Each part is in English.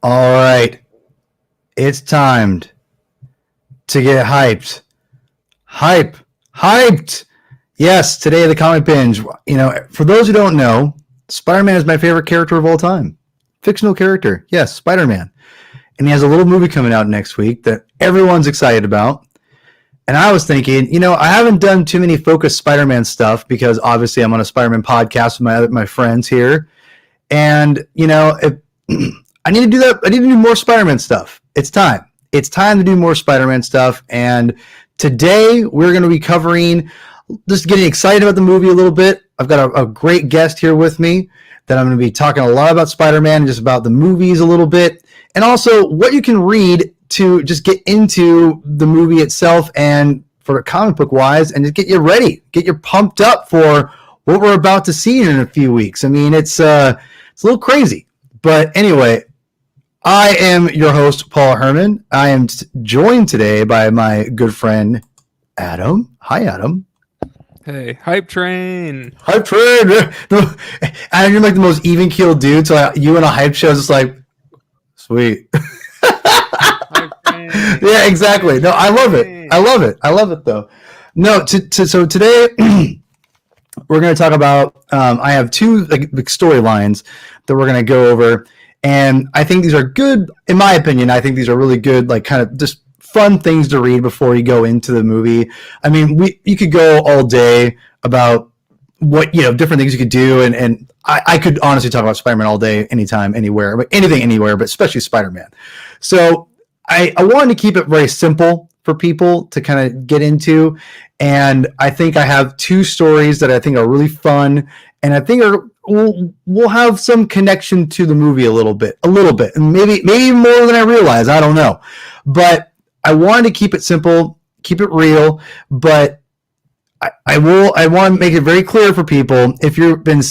All right, it's timed to get hyped. Hyped. Yes, today the comic binge. For those who don't know, Spider-Man is my favorite character of all time. Fictional character, yes, Spider-Man. And he has a little movie coming out next week that everyone's excited about. And I was thinking, I haven't done too many focused Spider-Man stuff because obviously I'm on a Spider-Man podcast with my friends here. And, if I need to do that. I need to do more Spider-Man stuff. It's time. It's time to do more Spider-Man stuff. And today we're going to be covering, just getting excited about the movie a little bit. I've got a great guest here with me that I'm going to be talking a lot about Spider-Man and just about the movies a little bit. And also what you can read to just get into the movie itself and for comic book wise and just get you ready, get you pumped up for what we're about to see in a few weeks. I mean, it's a little crazy. But anyway, I am your host, Paul Herman. I am joined today by my good friend, Adam. Hi, Adam. Hey, hype train. Hype train. Adam, you're like the most even-keeled dude. So you and a hype show is just like, sweet. Hype train. Yeah, exactly. No, I love it. I love it, though. No, so today we're going to talk about, I have two storylines that we're going to go over. And I think these are good, in my opinion. I think these are really good, kind of just fun things to read before you go into the movie. I mean, you could go all day about what, different things you could do. And I could honestly talk about Spider-Man all day, anytime, anywhere, but anything, anywhere, but especially Spider-Man. So I wanted to keep it very simple for people to kind of get into. And I think I have two stories that I think are really fun. And I think we'll have some connection to the movie a little bit, and maybe more than I realize. I don't know, but I wanted to keep it simple, keep it real. But I want to make it very clear for people if you've been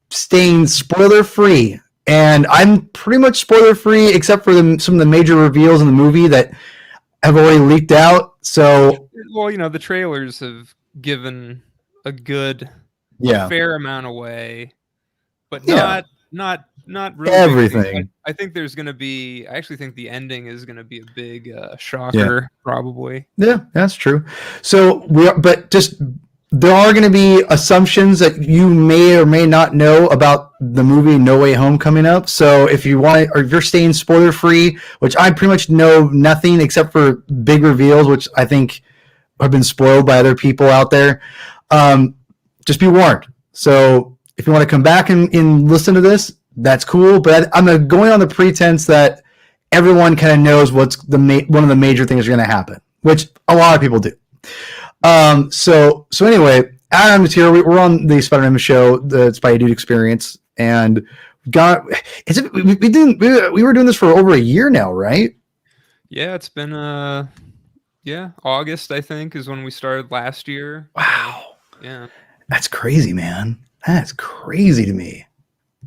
staying spoiler free, and I'm pretty much spoiler free except for some of the major reveals in the movie that have already leaked out. So, well, the trailers have given a good. Yeah. A fair amount away, but not really everything. I think there's going to be. I actually think the ending is going to be a big shocker, probably. Yeah, that's true. So there are going to be assumptions that you may or may not know about the movie No Way Home coming up. So if you want, or if you're staying spoiler free, which I pretty much know nothing except for big reveals, which I think have been spoiled by other people out there. Just be warned. So if you want to come back and listen to this, that's cool. But I'm going on the pretense that everyone kind of knows what's one of the major things are going to happen, which a lot of people do. So anyway, Adam is here. We're on the Spider-Man show, the Spidey Dude Experience, and we were doing this for over a year now, right? Yeah, it's been August I think is when we started last year. Wow. Yeah. That's crazy, man. That's crazy to me.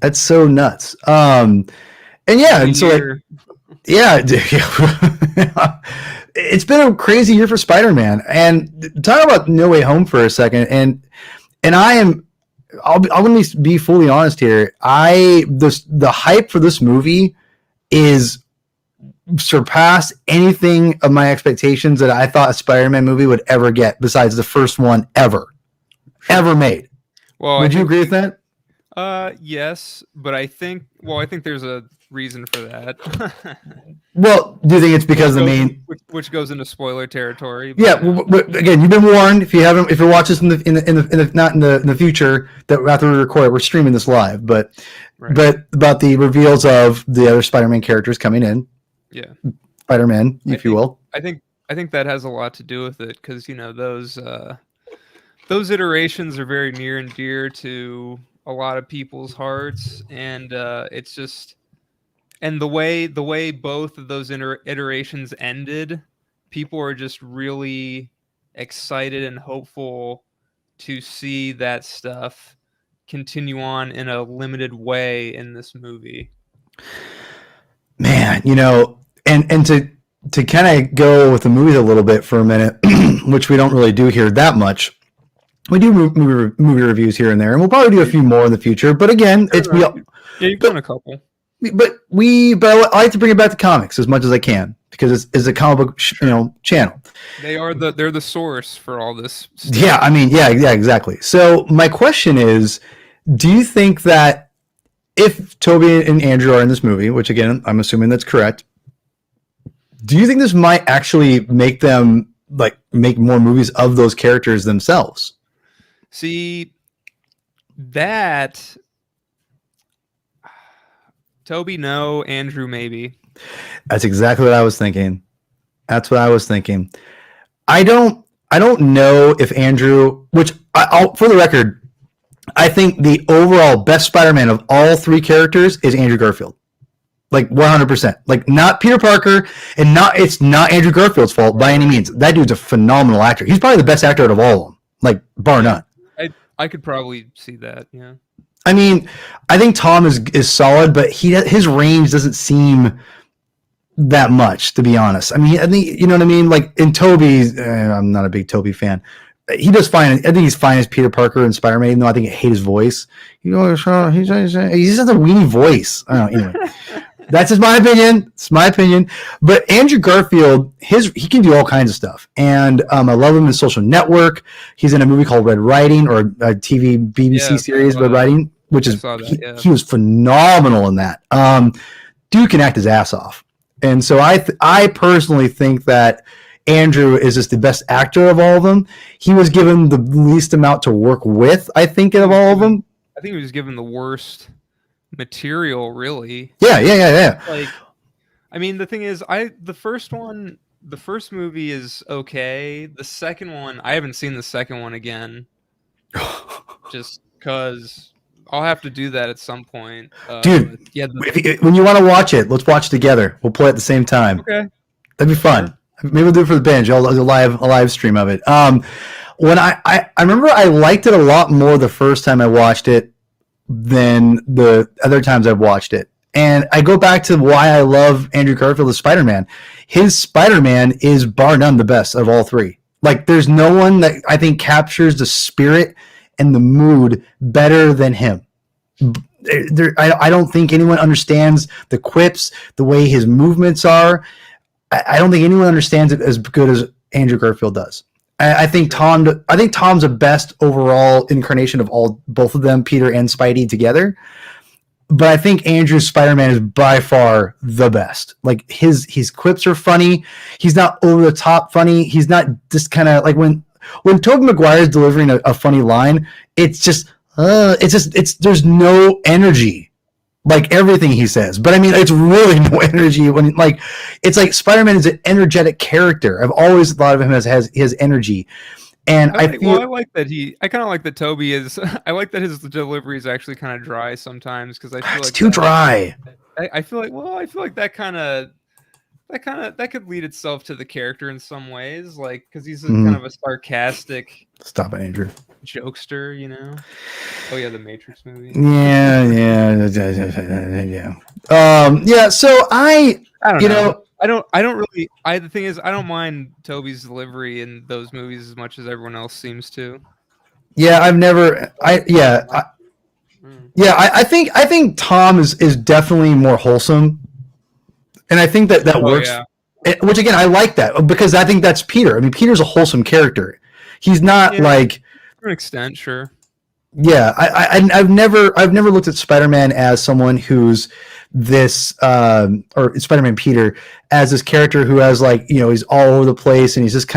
That's so nuts. And so it's been a crazy year for Spider-Man. And talk about No Way Home for a second. And I'm going to be fully honest here. The hype for this movie is surpassed anything of my expectations that I thought a Spider-Man movie would ever get, besides the first one ever made. Well, would you agree with that? Yes, but I think there's a reason for that. Well, do you think it's because which goes into spoiler territory? Yeah. Again, you've been warned. If you watch this in the future, that after we record it, we're streaming this live. But about the reveals of the other Spider-Man characters coming in. Yeah. Spider-Man, if you will. I think that has a lot to do with it because those iterations are very near and dear to a lot of people's hearts, and it's just, and the way both of those iterations ended, people are just really excited and hopeful to see that stuff continue on in a limited way in this movie. Man, and to kind of go with the movies a little bit for a minute, which we don't really do here that much. We do movie reviews here and there, and we'll probably do a few more in the future. But again, you've done a couple. but I like to bring it back to comics as much as I can because it's a comic book channel. They're the source for all this stuff. Yeah, I mean, yeah, exactly. So my question is, do you think that if Toby and Andrew are in this movie, which again I'm assuming that's correct, do you think this might actually make them like make more movies of those characters themselves? See, that Toby, no. Andrew, maybe. That's exactly what I was thinking. That's what I was thinking. I don't know if Andrew, which I'll, for the record, I think the overall best Spider-Man of all three characters is Andrew Garfield. Like 100%. Like not Peter Parker, and it's not Andrew Garfield's fault by any means. That dude's a phenomenal actor. He's probably the best actor out of all of them, like bar none. I could probably see that. Yeah. I mean, I think Tom is solid, but his range doesn't seem that much, to be honest. I mean, I think, you know what I mean? Like in Toby, I'm not a big Toby fan. He does fine. I think he's fine as Peter Parker and Spider-Man, even though I think I hate his voice. He just has a weenie voice. I don't know. Anyway, that's just my opinion. It's my opinion. But Andrew Garfield, he can do all kinds of stuff. And I love him in Social Network. He's in a movie called Red Riding, or a TV BBC series, Red Riding, which is, he was phenomenal in that. Dude can act his ass off. And so I personally think that Andrew is just the best actor of all of them. He was given the least amount to work with, I think, of all of them. I think he was given the worst material, really. Yeah. Like, I mean, the thing is, the first movie is okay. The second one, I haven't seen the second one again, just because I'll have to do that at some point. Dude, when you want to watch it, let's watch it together. We'll play at the same time. Okay, that'd be fun. Sure. Maybe we'll do it for the binge. I'll do a live stream of it. When I remember I liked it a lot more the first time I watched it than the other times I've watched it. And I go back to why I love Andrew Garfield as Spider-Man. His Spider-Man is bar none the best of all three. Like there's no one that I think captures the spirit and the mood better than him. I don't think anyone understands the quips, the way his movements are. I don't think anyone understands it as good as Andrew Garfield does. I think Tom's the best overall incarnation of both of them, Peter and Spidey together. But I think Andrew's Spider-Man is by far the best. Like his quips are funny. He's not over the top funny. He's not just kind of like when Tobey Maguire is delivering a funny line, it's there's no energy. Like everything he says, but I mean, it's really no energy when it's like Spider-Man is an energetic character. I've always thought of him as his energy, and I like that I kind of like that Toby is. I like that his delivery is actually kind of dry sometimes because I feel it's too dry. I feel like that could lead itself to the character in some ways, like because he's kind of a sarcastic. Stop it, Andrew. Jokester, you know. Oh yeah, the Matrix movie. Yeah. So I don't know. The thing is, I don't mind Toby's delivery in those movies as much as everyone else seems to. Yeah, I think Tom is definitely more wholesome, and I think that works. Yeah. Which again, I like that because I think that's Peter. I mean, Peter's a wholesome character. He's not like. To an extent, sure. Yeah, I've never looked at Spider-Man as someone who's this or Spider-Man Peter as this character who has he's all over the place and he's just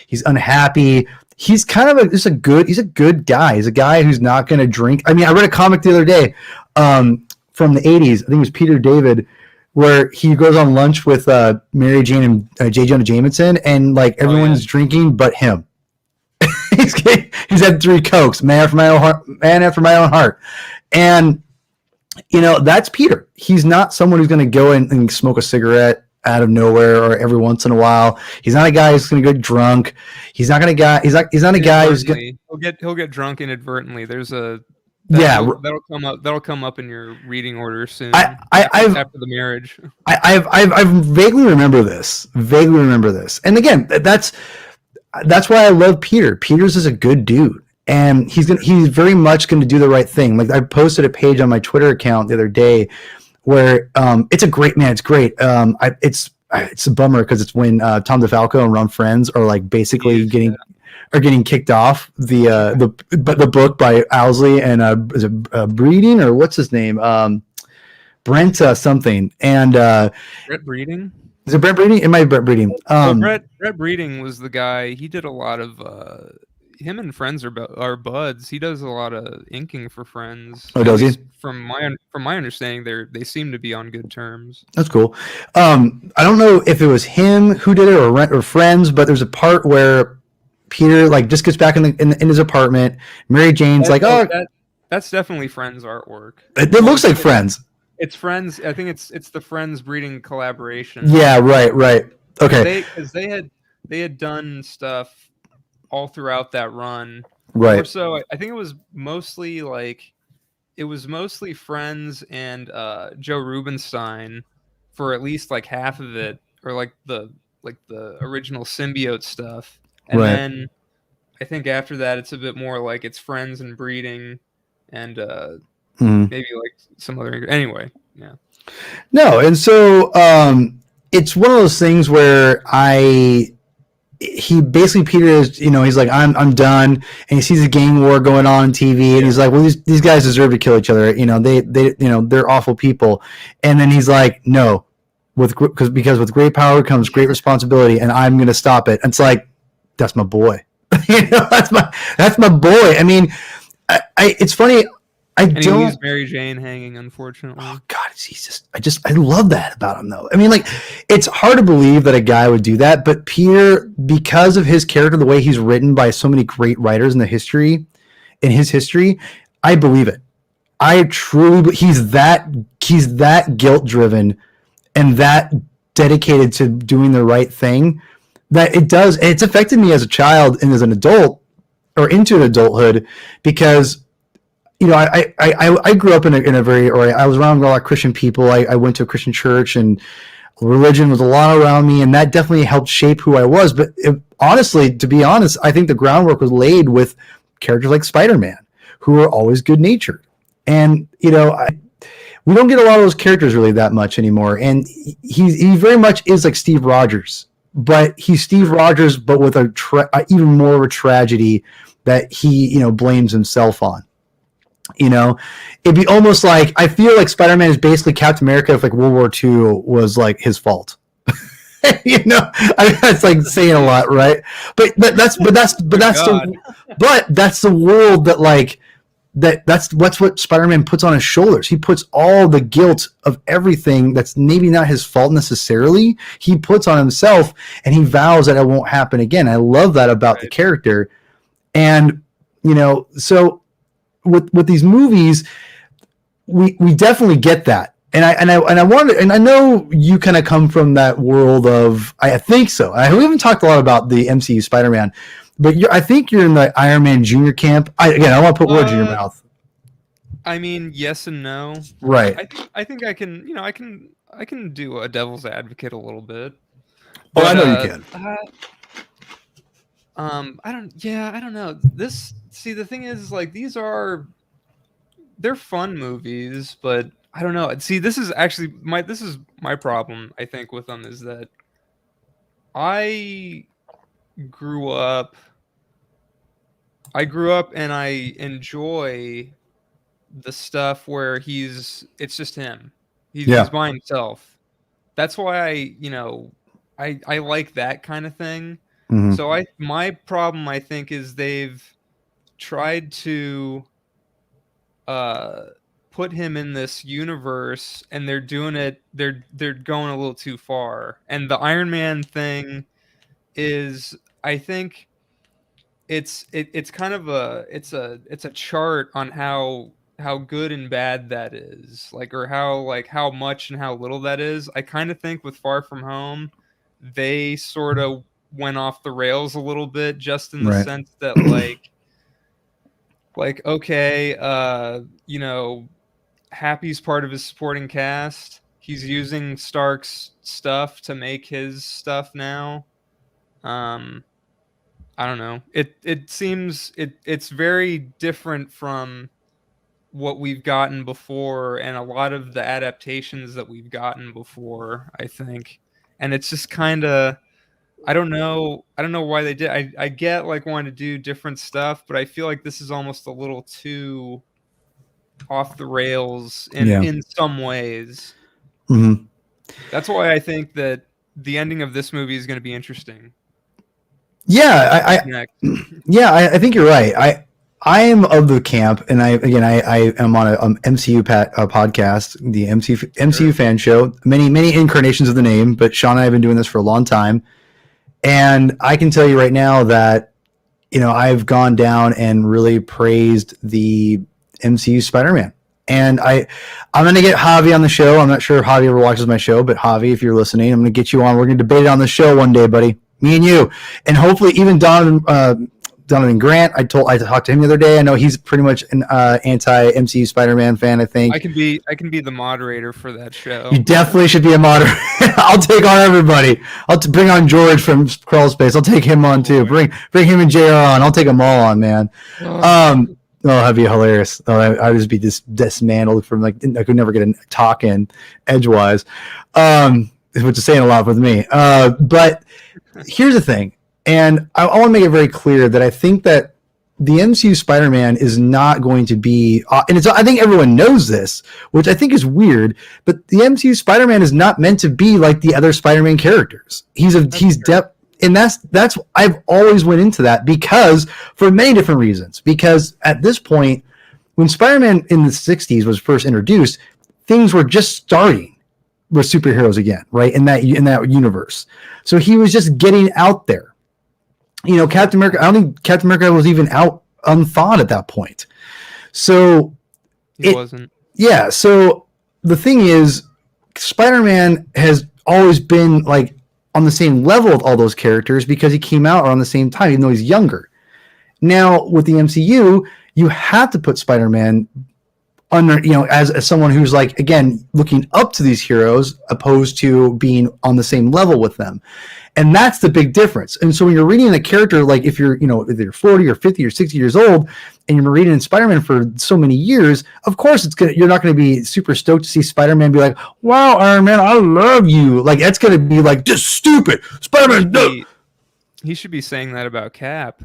he's unhappy. He's kind of he's a good guy. He's a guy who's not going to drink. I mean, I read a comic the other day from the 80s. I think it was Peter David, where he goes on lunch with Mary Jane and J. Jonah Jameson, and everyone's drinking but him. He's had 3 Cokes, man after my own heart. And, that's Peter. He's not someone who's going to go in and smoke a cigarette out of nowhere or every once in a while. He's not a guy who's going to get drunk. He's not a guy who's going he'll get drunk inadvertently. There's that'll come up in your reading order soon. After the marriage. I vaguely remember this. And again, that's why I love Peter. Peter's is a good dude, and he's very much going to do the right thing. Like I posted a page on my Twitter account the other day where it's a great man. It's great. It's a bummer because it's when Tom DeFalco and Ron Friends are like basically getting kicked off the book by Owsley and is it Breeding or what's his name Brent something and Brett Breeding. is it Brent Breeding? It might be Brent Breeding. Brett Breeding was the guy. He did a lot of. Him and Friends are buds. He does a lot of inking for Friends. Oh, does he? From my understanding, they seem to be on good terms. That's cool. I don't know if it was him who did it or Friends, but there's a part where Peter like just gets back in his apartment. Mary Jane's that's definitely Friends artwork. It looks like Friends. It's Friends. I think it's the Friends Breeding collaboration. Yeah, right. Okay. Because they had done stuff all throughout that run. Right. Or so I think it was mostly Friends and Joe Rubenstein for at least like half of it, or like the original symbiote stuff. And then I think after that it's a bit more like it's Friends and Breeding and maybe like some other anyway. Yeah. No, and so it's one of those things where he basically Peter is, he's like, I'm done, and he sees a gang war going on TV, and he's like, well, these guys deserve to kill each other, they're awful people, and then he's like, no, because with great power comes great responsibility, and I'm gonna stop it. And it's like, that's my boy, that's my boy. I mean, it's funny. He leaves Mary Jane hanging, unfortunately. Oh God, I love that about him, though. I mean, like, it's hard to believe that a guy would do that, but Peter, because of his character, the way he's written by so many great writers in his history, I believe it. I truly, he's that guilt driven and that dedicated to doing the right thing that it's affected me as a child and as an adult or into an adulthood because. I grew up in a very, or I was around a lot of Christian people. I went to a Christian church, and religion was a lot around me, and that definitely helped shape who I was. But honestly, to be honest, I think the groundwork was laid with characters like Spider-Man, who are always good-natured. And, we don't get a lot of those characters really that much anymore. And he very much is like Steve Rogers, but he's Steve Rogers, but with even more of a tragedy that he, blames himself on. It'd be almost like, I feel like Spider-Man is basically Captain America if like World War II was like his fault. I mean, that's like saying a lot, right? But that's the world that like that's what Spider-Man puts on his shoulders. He puts all the guilt of everything that's maybe not his fault necessarily. He puts on himself, and he vows that it won't happen again. I love that about the character, and so. With these movies, we definitely get that, and I wanted, and I know you kind of come from that world of, I think so. We haven't talked a lot about the MCU Spider-Man, but I think you're in the Iron Man Jr. camp. I don't want to put words in your mouth. I mean, yes and no. Right. I think I can, I can do a devil's advocate a little bit. But, I know you can. I don't know. The thing is, like, they're fun movies, but I don't know. See, this is actually my problem, I think, with them, is that I grew up and I enjoy the stuff where it's just him. He's by himself. That's why I like that kind of thing. Mm-hmm. So my problem, I think, is they've tried to put him in this universe, and they're doing it. They're going a little too far. And the Iron Man thing is, I think, it's kind of it's a chart on how good and bad that is, like, or how much and how little that is. I kind of think with Far From Home, they sort of went off the rails a little bit, just in the sense that like okay, Happy's part of his supporting cast. He's using Stark's stuff to make his stuff now. I don't know. It seems it's very different from what we've gotten before and a lot of the adaptations that we've gotten before, I think. And it's just kind of, I don't know why they did. I get like wanting to do different stuff, but I feel like this is almost a little too off the rails in some ways. Mm-hmm. That's why I think that the ending of this movie is going to be interesting. Yeah, I think you're right. I am of the camp, and I am on a MCU podcast, the MCU fan show. Many incarnations of the name, but Sean and I have been doing this for a long time, and I can tell you right now that I've gone down and really praised the MCU Spider-Man. And I'm going to get Javi on the show. I'm not sure if Javi ever watches my show, but Javi, if you're listening, I'm going to get you on. We're going to debate it on the show one day, buddy. Me and you, and hopefully even Donovan Grant. I talked to him the other day. I know he's pretty much an anti-MCU Spider-Man fan. I think I can be the moderator for that show. You definitely should be a moderator. I'll take on everybody. I'll bring on George from Crawl Space. I'll take him on too. Bring him and JR on. I'll take them all on, man. That'd be hilarious. I'd just be dismantled from I could never get a talk in edgewise, which is saying a lot with me. But here's the thing, and I want to make it very clear that I think that the MCU Spider-Man is not going to be, and I think everyone knows this, which I think is weird. But the MCU Spider-Man is not meant to be like the other Spider-Man characters. And that's I've always went into that because for many different reasons. Because at this point, when Spider-Man in the 60s was first introduced, things were just starting with superheroes again, right? In that universe. So he was just getting out there. Captain America, I don't think Captain America was even out unthought at that point. So he wasn't. Yeah, so the thing is, Spider-Man has always been on the same level with all those characters because he came out around the same time, even though he's younger. Now, with the MCU, you have to put Spider-Man under, as someone who's again, looking up to these heroes opposed to being on the same level with them. And that's the big difference. And so when you're reading a character, if you're, if you're 40 or 50 or 60 years old and you're reading Spider-Man for so many years, of course you're not going to be super stoked to see Spider-Man be like, wow, Iron Man, I love you. That's going to be just stupid. Spider-Man, no. He should be saying that about Cap.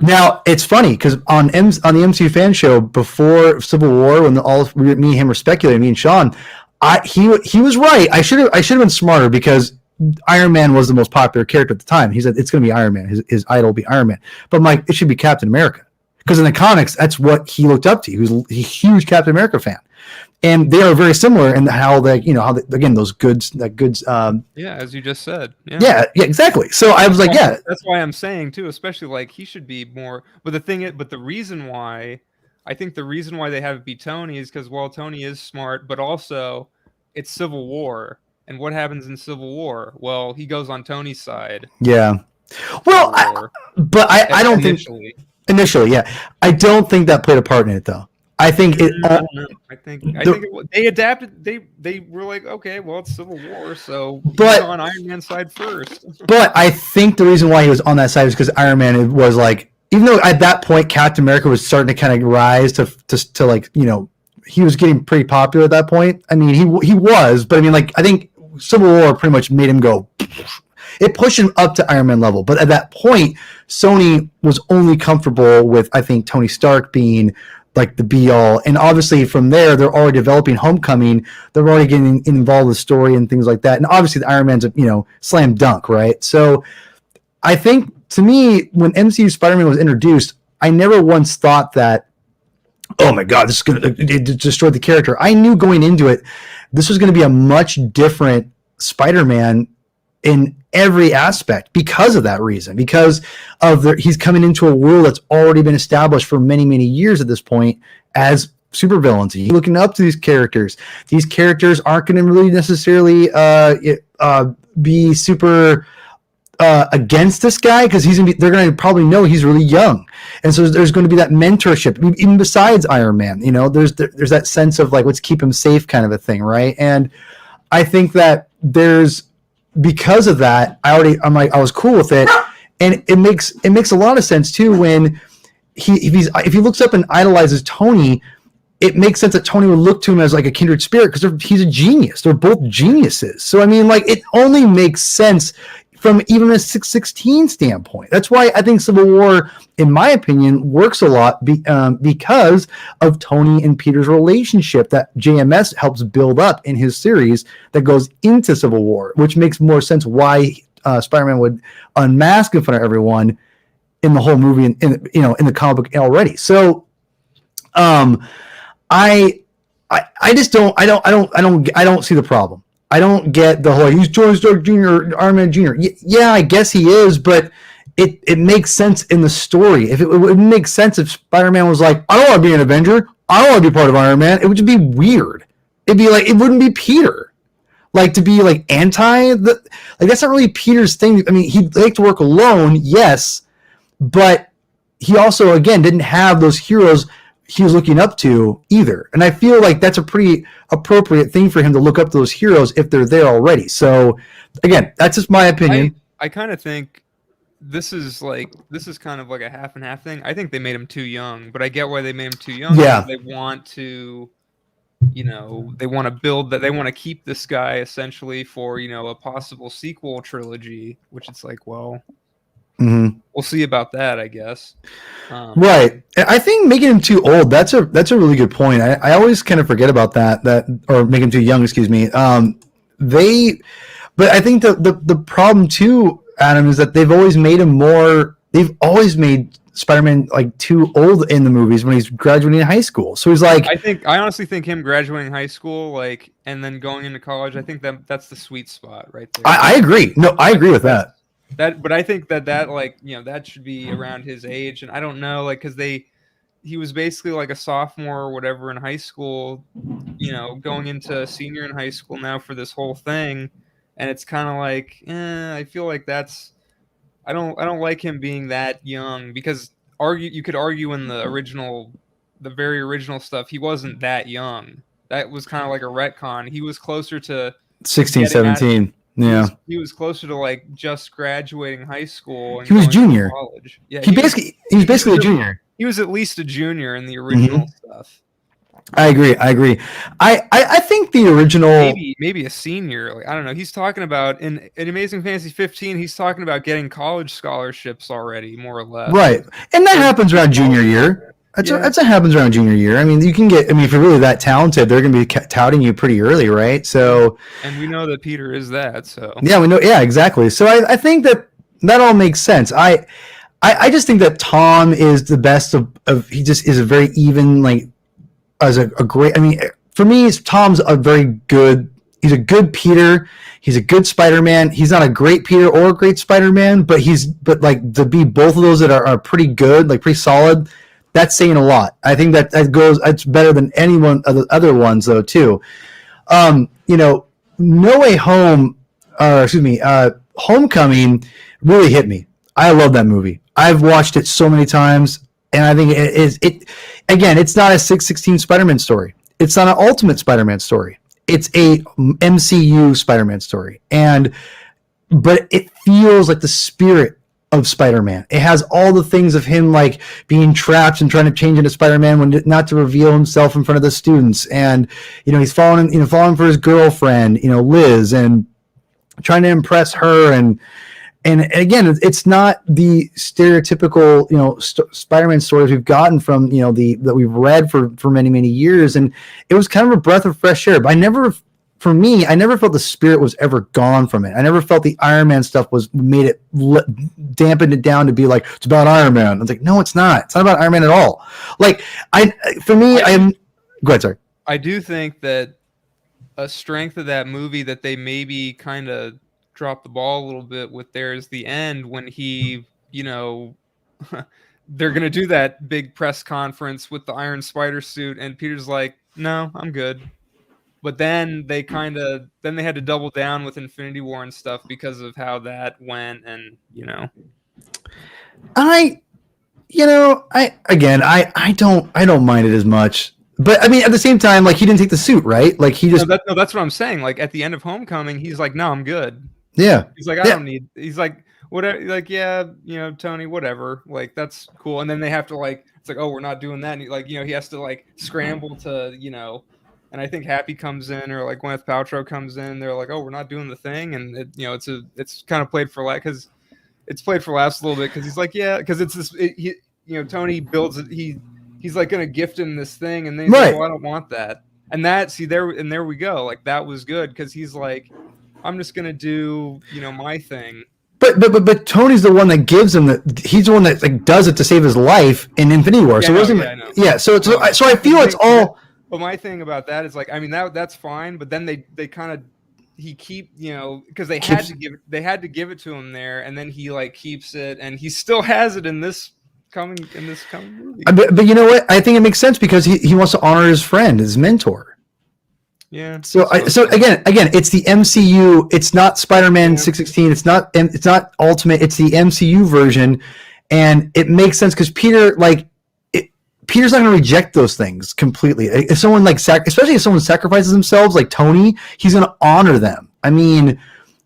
Now, it's funny because on the MCU fan show before Civil War, when me and him were speculating, me and Sean, he was right. I should have been smarter because Iron Man was the most popular character at the time. He said it's going to be Iron Man. His idol will be Iron Man. But I'm like, it should be Captain America because in the comics, that's what he looked up to. He was a huge Captain America fan, and they are very similar in how again those goods. Yeah, as you just said. Yeah, exactly. So I was that's why I'm saying too, especially he should be more. But the reason why they have it be Tony is because Tony is smart, but also it's Civil War. And what happens in Civil War? Well, he goes on Tony's side. Yeah. Well, I don't think initially, yeah. I don't think that played a part in it, though. I think it. I think they adapted. They were like, okay, well, it's Civil War, so he's on Iron Man's side first. But I think the reason why he was on that side is because Iron Man was even though at that point Captain America was starting to kind of rise to he was getting pretty popular at that point. I mean, he was, but I mean, I think Civil War pretty much made him go. It pushed him up to Iron Man level. But at that point, Sony was only comfortable with, I think, Tony Stark being the be-all. And obviously from there, they're already developing Homecoming. They're already getting involved with the story and things like that. And obviously the Iron Man's a, slam dunk, right? So I think, to me, when MCU Spider-Man was introduced, I never once thought that, oh my God, this is going to destroy the character. I knew going into it, this was going to be a much different Spider-Man in every aspect because of that reason, because of he's coming into a world that's already been established for many, many years at this point as supervillains. He's looking up to these characters. These characters aren't going to really necessarily be super against this guy because they're going to probably know he's really young, and so there's going to be that mentorship even besides Iron Man. There's that sense of let's keep him safe kind of a thing, right? And I think that because of that, I was cool with it, and it makes a lot of sense too when if he looks up and idolizes Tony. it makes sense that Tony would look to him as like a kindred spirit because he's a genius. They're both geniuses. So I mean, like, it only makes sense from even a 616 standpoint. That's why I think Civil War, in my opinion, works a lot because of Tony and Peter's relationship that JMS helps build up in his series that goes into Civil War, which makes more sense why Spider-Man would unmask in front of everyone in the whole movie and in the comic book already. So I just don't see the problem. I don't get the whole he's Tony Stark Jr. Iron Man Jr. Yeah, I guess he is, but it makes sense in the story. If it would make sense if Spider-Man was like, I don't want to be an Avenger, I don't want to be part of Iron Man, it would just be weird. It'd be like, it wouldn't be Peter. Like, to be like that's not really Peter's thing. I mean, he'd like to work alone, yes, but he also, again, didn't have those heroes he was looking up to either. And I feel like that's a pretty appropriate thing for him to look up to those heroes if they're there already. So again, that's just my opinion. I kind of think this is kind of like a half and half thing. I think they made him too young, but I get why they made him too young. Yeah. They want to, they want to build that. They want to keep this guy essentially for, a possible sequel trilogy, which it's like, well, we'll see about that, I guess. Right. I think making him too old, that's a really good point. I always kind of forget about that or make him too young, excuse me. But I think the problem too, Adam, is that they've always made Spider-Man like too old in the movies when he's graduating high school. So he's like, I honestly think him graduating high school, like, and then going into college, I think that's the sweet spot right there. I agree. No, I agree with that. But I think that like, that should be around his age. And I don't know, like, because he was basically like a sophomore or whatever in high school, going into senior in high school now for this whole thing. And it's kind of like, I feel like I don't like him being that young, because you could argue in the very original stuff, he wasn't that young. That was kind of like a retcon. He was closer to 16, 17. Yeah, he was closer to like just graduating high school. And he was junior. College. Yeah, he was basically a junior. He was at least a junior in the original stuff. I agree. I think the original maybe a senior. Like, I don't know. He's talking about in Amazing Fantasy 15. He's talking about getting college scholarships already, more or less. Right, and that happens around junior year. That happens around junior year. I mean, if you're really that talented, they're going to be touting you pretty early, right? So, and we know that Peter is that. So yeah, we know. Yeah, exactly. So I think that all makes sense. I just think that Tom is the best of. He just is a very even, like, as a great. I mean, for me, Tom's a very good. He's a good Peter. He's a good Spider-Man. He's not a great Peter or a great Spider-Man, but like, to be both of those that are pretty good, like pretty solid. That's saying a lot. I think that's better than any one of the other ones, though, too. No Way Home, Homecoming really hit me. I love that movie. I've watched it so many times, and I think it's not a 616 Spider-Man story. It's not an Ultimate Spider-Man story. It's a MCU Spider-Man story. But it feels like the spirit of Spider-Man. It has all the things of him, like being trapped and trying to change into Spider-Man when not to reveal himself in front of the students, and he's falling for his girlfriend, Liz, and trying to impress her, and again, it's not the stereotypical Spider-Man stories we've gotten from that we've read for many years, and it was kind of a breath of fresh air. But I never felt the spirit was ever gone from it. I never felt the Iron Man stuff dampened it down to be like, it's about Iron Man. I was like, no, it's not. It's not about Iron Man at all. Like, go ahead, sorry. I do think that a strength of that movie that they maybe kind of dropped the ball a little bit with there is the end when he, they're going to do that big press conference with the Iron Spider suit, and Peter's like, no, I'm good. But then they had to double down with Infinity War and stuff because of how that went, and I don't mind it as much. But I mean, at the same time, like, he didn't take the suit, right? Like, he just that's what I'm saying. Like, at the end of Homecoming, he's like, no, I'm good. Yeah. He's like, I don't need. He's like, whatever. Like, yeah, Tony, whatever. Like, that's cool. And then they have to, like, it's it's like, oh, we're not doing that. And he, like, he has to like scramble to, and I think Happy comes in, or like Gwyneth Paltrow comes in. They're like, oh, we're not doing the thing, and it's kind of played for laughs because it's played for laughs a little bit because he's like, yeah, because it's this, Tony builds it. He's like gonna gift him this thing, and then he's like, well, I don't want that. And there we go. Like that was good because he's like, I'm just gonna do my thing. But Tony's the one that gives him he's the one that like does it to save his life in Infinity War. So it wasn't. So I feel it's all. But my thing about that is like, I mean that's fine. But then they kind of because they had to give it to him there, and then he like keeps it, and he still has it in this coming movie. But you know what? I think it makes sense because he wants to honor his friend, his mentor. Yeah. So again, it's the MCU. It's not Spider-Man 616. It's not Ultimate. It's the MCU version, and it makes sense because Peter's not going to reject those things completely. If someone especially if someone sacrifices themselves, like Tony, he's going to honor them. I mean,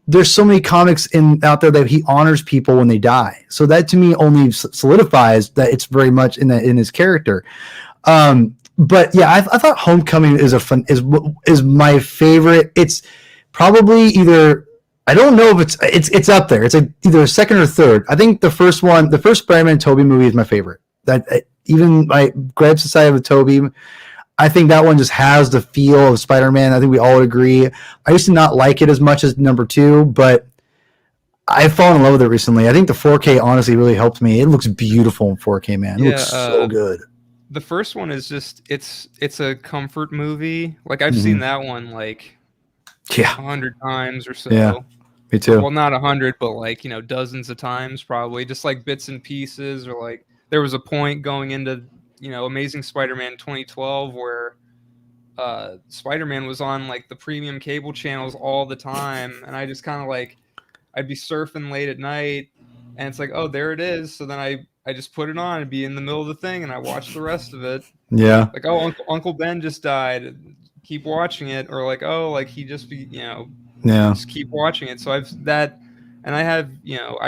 there's so many comics out there that he honors people when they die. So that to me only solidifies that it's very much in his character. But yeah, I thought Homecoming is my favorite. It's probably either, I don't know if it's up there. It's either second or third. I think the first Spider-Man Tobey movie is my favorite. Even my gripes aside with Tobey, I think that one just has the feel of Spider-Man. I think we all agree. I used to not like it as much as number 2, but I've fallen in love with it recently. I think the 4K honestly really helped me. It looks beautiful in 4K, man. It looks so good. The first one is just it's a comfort movie. Like I've seen that one like 100 times or so. Yeah, me too. Well, not 100, but like dozens of times probably. Just like bits and pieces, or like there was a point going into Amazing Spider-Man 2012 where Spider-Man was on like the premium cable channels all the time, and I just kind of like I'd be surfing late at night, and it's like, oh, there it is. So then I just put it on and be in the middle of the thing, and I watch the rest of it. Yeah. Like, oh, Uncle Ben just died. Keep watching it, or like, oh, like he just just keep watching it. So I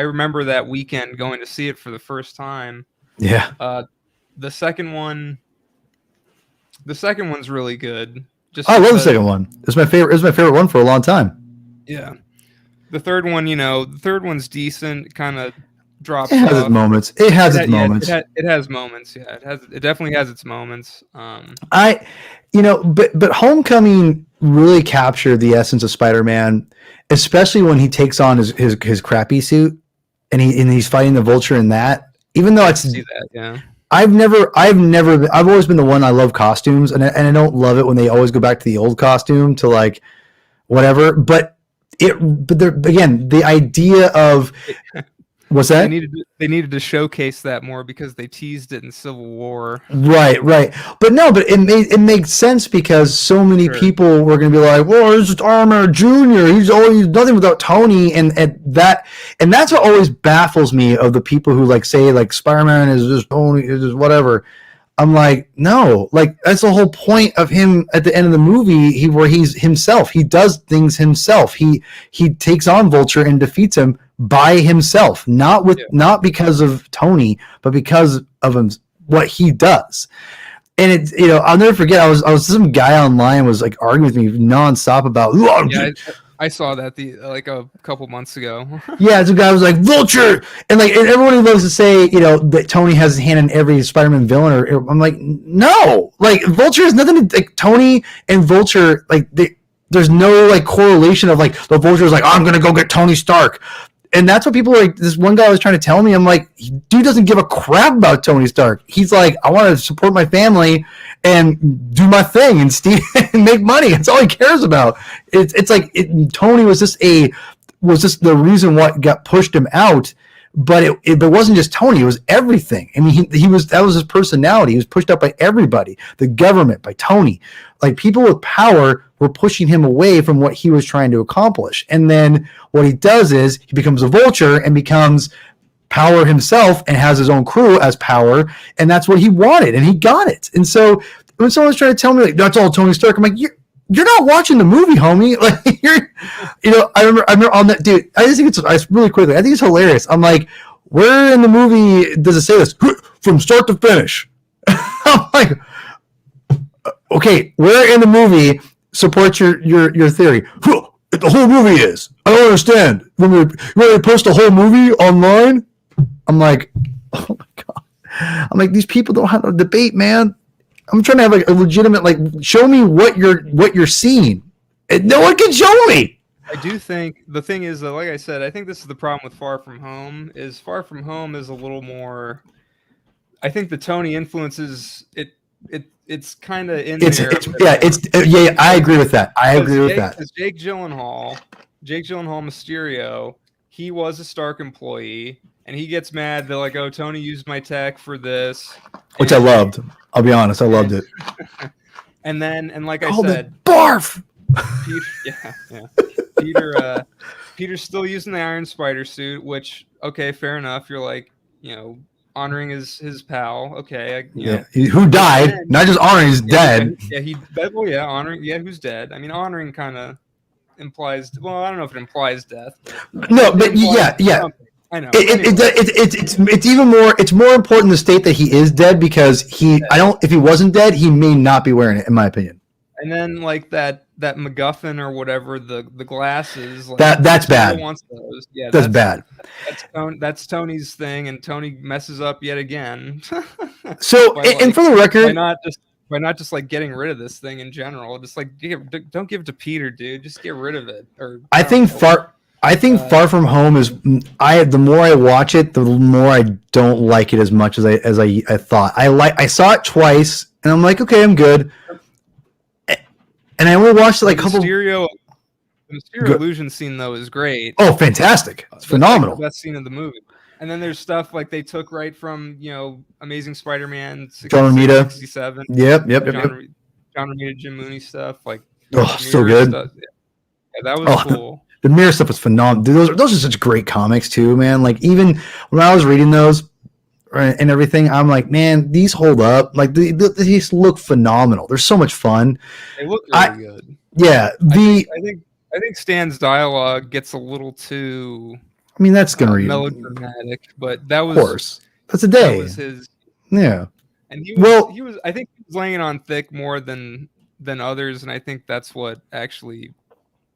remember that weekend going to see it for the first time. Yeah. The second one's really good. I love the second one. It's my favorite. It was my favorite one for a long time. Yeah. The third one's decent. Kind of drops. It has its moments. It has its moments. It has moments. Yeah. It definitely has its moments. But Homecoming really captured the essence of Spider-Man, especially when he takes on his crappy suit and he's fighting the Vulture in that. Even though see that, yeah. I've always been the one. I love costumes, and I don't love it when they always go back to the old costume to like whatever. But the idea of what's that? They needed to showcase that more because they teased it in Civil War. Right. But it makes sense because so many people were going to be like, "Well, it's just Armor Jr. He's nothing without Tony," and that's what always baffles me of the people who like say like Spider-Man is just Tony, is just whatever. I'm like, no, like that's the whole point of him at the end of the movie. Where he's himself. He does things himself. He takes on Vulture and defeats him by himself, not because of Tony, but because of him, what he does. And it's I'll never forget. I was some guy online was like arguing with me nonstop about. Yeah, I saw that like a couple months ago. Yeah, the guy was like Vulture, and everyone loves to say that Tony has his hand in every Spider-Man villain. Or I'm like, no, like Vulture has nothing to like Tony and Vulture. Like there's no like correlation of like the Vulture is like I'm gonna go get Tony Stark. And that's what people like. This one guy was trying to tell me. I'm like, dude doesn't give a crap about Tony Stark. He's like, I want to support my family and do my thing and and make money. That's all he cares about. It's like Tony was just the reason what got pushed him out. But it wasn't just Tony. It was everything. I mean, that was his personality. He was pushed up by everybody, the government, by Tony. Like people with power were pushing him away from what he was trying to accomplish. And then what he does is he becomes a Vulture and becomes power himself and has his own crew as power. And that's what he wanted, and he got it. And so when someone's trying to tell me like that's all Tony Stark, I'm like, you're not watching the movie, homie. Like I remember on that, dude. I just think it's really quickly. I think it's hilarious. I'm like, where in the movie does it say this from start to finish? I'm like, okay, where in the movie supports your theory? The whole movie is. I don't understand. You want to post a whole movie online? I'm like, oh my god. I'm like, these people don't have a debate, man. I'm trying to have like a legitimate, like, show me what you're seeing. And no one can show me. I do think the thing is that, like I said, I think this is the problem with Far From Home. Is Far From Home is a little more. I think the Tony influences it. It's kind of in there. Yeah. I agree with that. I agree with that. Jake Gyllenhaal, Mysterio, he was a Stark employee, and he gets mad. They're like, "Oh, Tony used my tech for this," which I loved. I'll be honest, I loved it. And like I Called said, it barf. Peter's still using the Iron Spider suit, which, okay, fair enough. You're like, honoring his pal. Okay, who died? Not just honoring, he's dead. Honoring. Yeah, who's dead? I mean, honoring kind of implies. Well, I don't know if it implies death. No, but yeah. Something. I know. It's even more. It's more important to state that he is dead because if he wasn't dead, he may not be wearing it, in my opinion. And then like that MacGuffin or whatever, the glasses. Like, that's bad. Wants those. Yeah, that's bad. That's Tony's thing, and Tony messes up yet again. So, and for the record, why not just like getting rid of this thing in general? Just like don't give it to Peter, dude. Just get rid of it. Or I think Far From Home is. The more I watch it, the more I don't like it as much as I thought. I saw it twice, and I'm like, okay, I'm good. And I only watched it like a couple. The Mysterio illusion scene though is great. Oh, fantastic! It's phenomenal. Like the best scene of the movie. And then there's stuff like they took right from Amazing Spider-Man 67. Yep. John Romita, Jim Mooney stuff like. So good. Stuff. Yeah, that was cool. The mirror stuff was phenomenal. Dude, those are such great comics too, man. Like even when I was reading those and everything, I'm like, man, these hold up. Like these look phenomenal. They're so much fun. They look really good. Yeah, I think Stan's dialogue gets a little too. I mean, that's gonna be melodramatic, but that was. Of course, that's a day. That was his. Yeah. And he was. I think he was laying it on thick more than others, and I think that's what actually.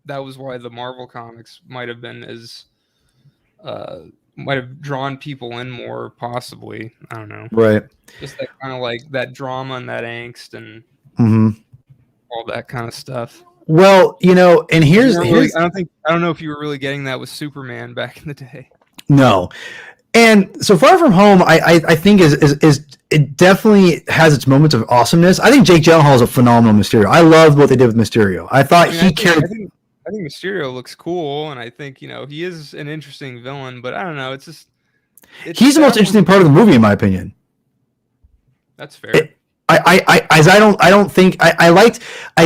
That was why the Marvel comics might have been might have drawn people in more, possibly. I don't know. Right. Just that kind of like that drama and that angst and all that kind of stuff. Well, and here's I don't know if you were really getting that with Superman back in the day. No. And so Far From Home, I think is it definitely has its moments of awesomeness. I think Jake Gyllenhaal is a phenomenal Mysterio. I loved what they did with Mysterio. I thought he carried. I think Mysterio looks cool, and I think he is an interesting villain. But I don't know. He's the most interesting part of the movie, in my opinion. That's fair. I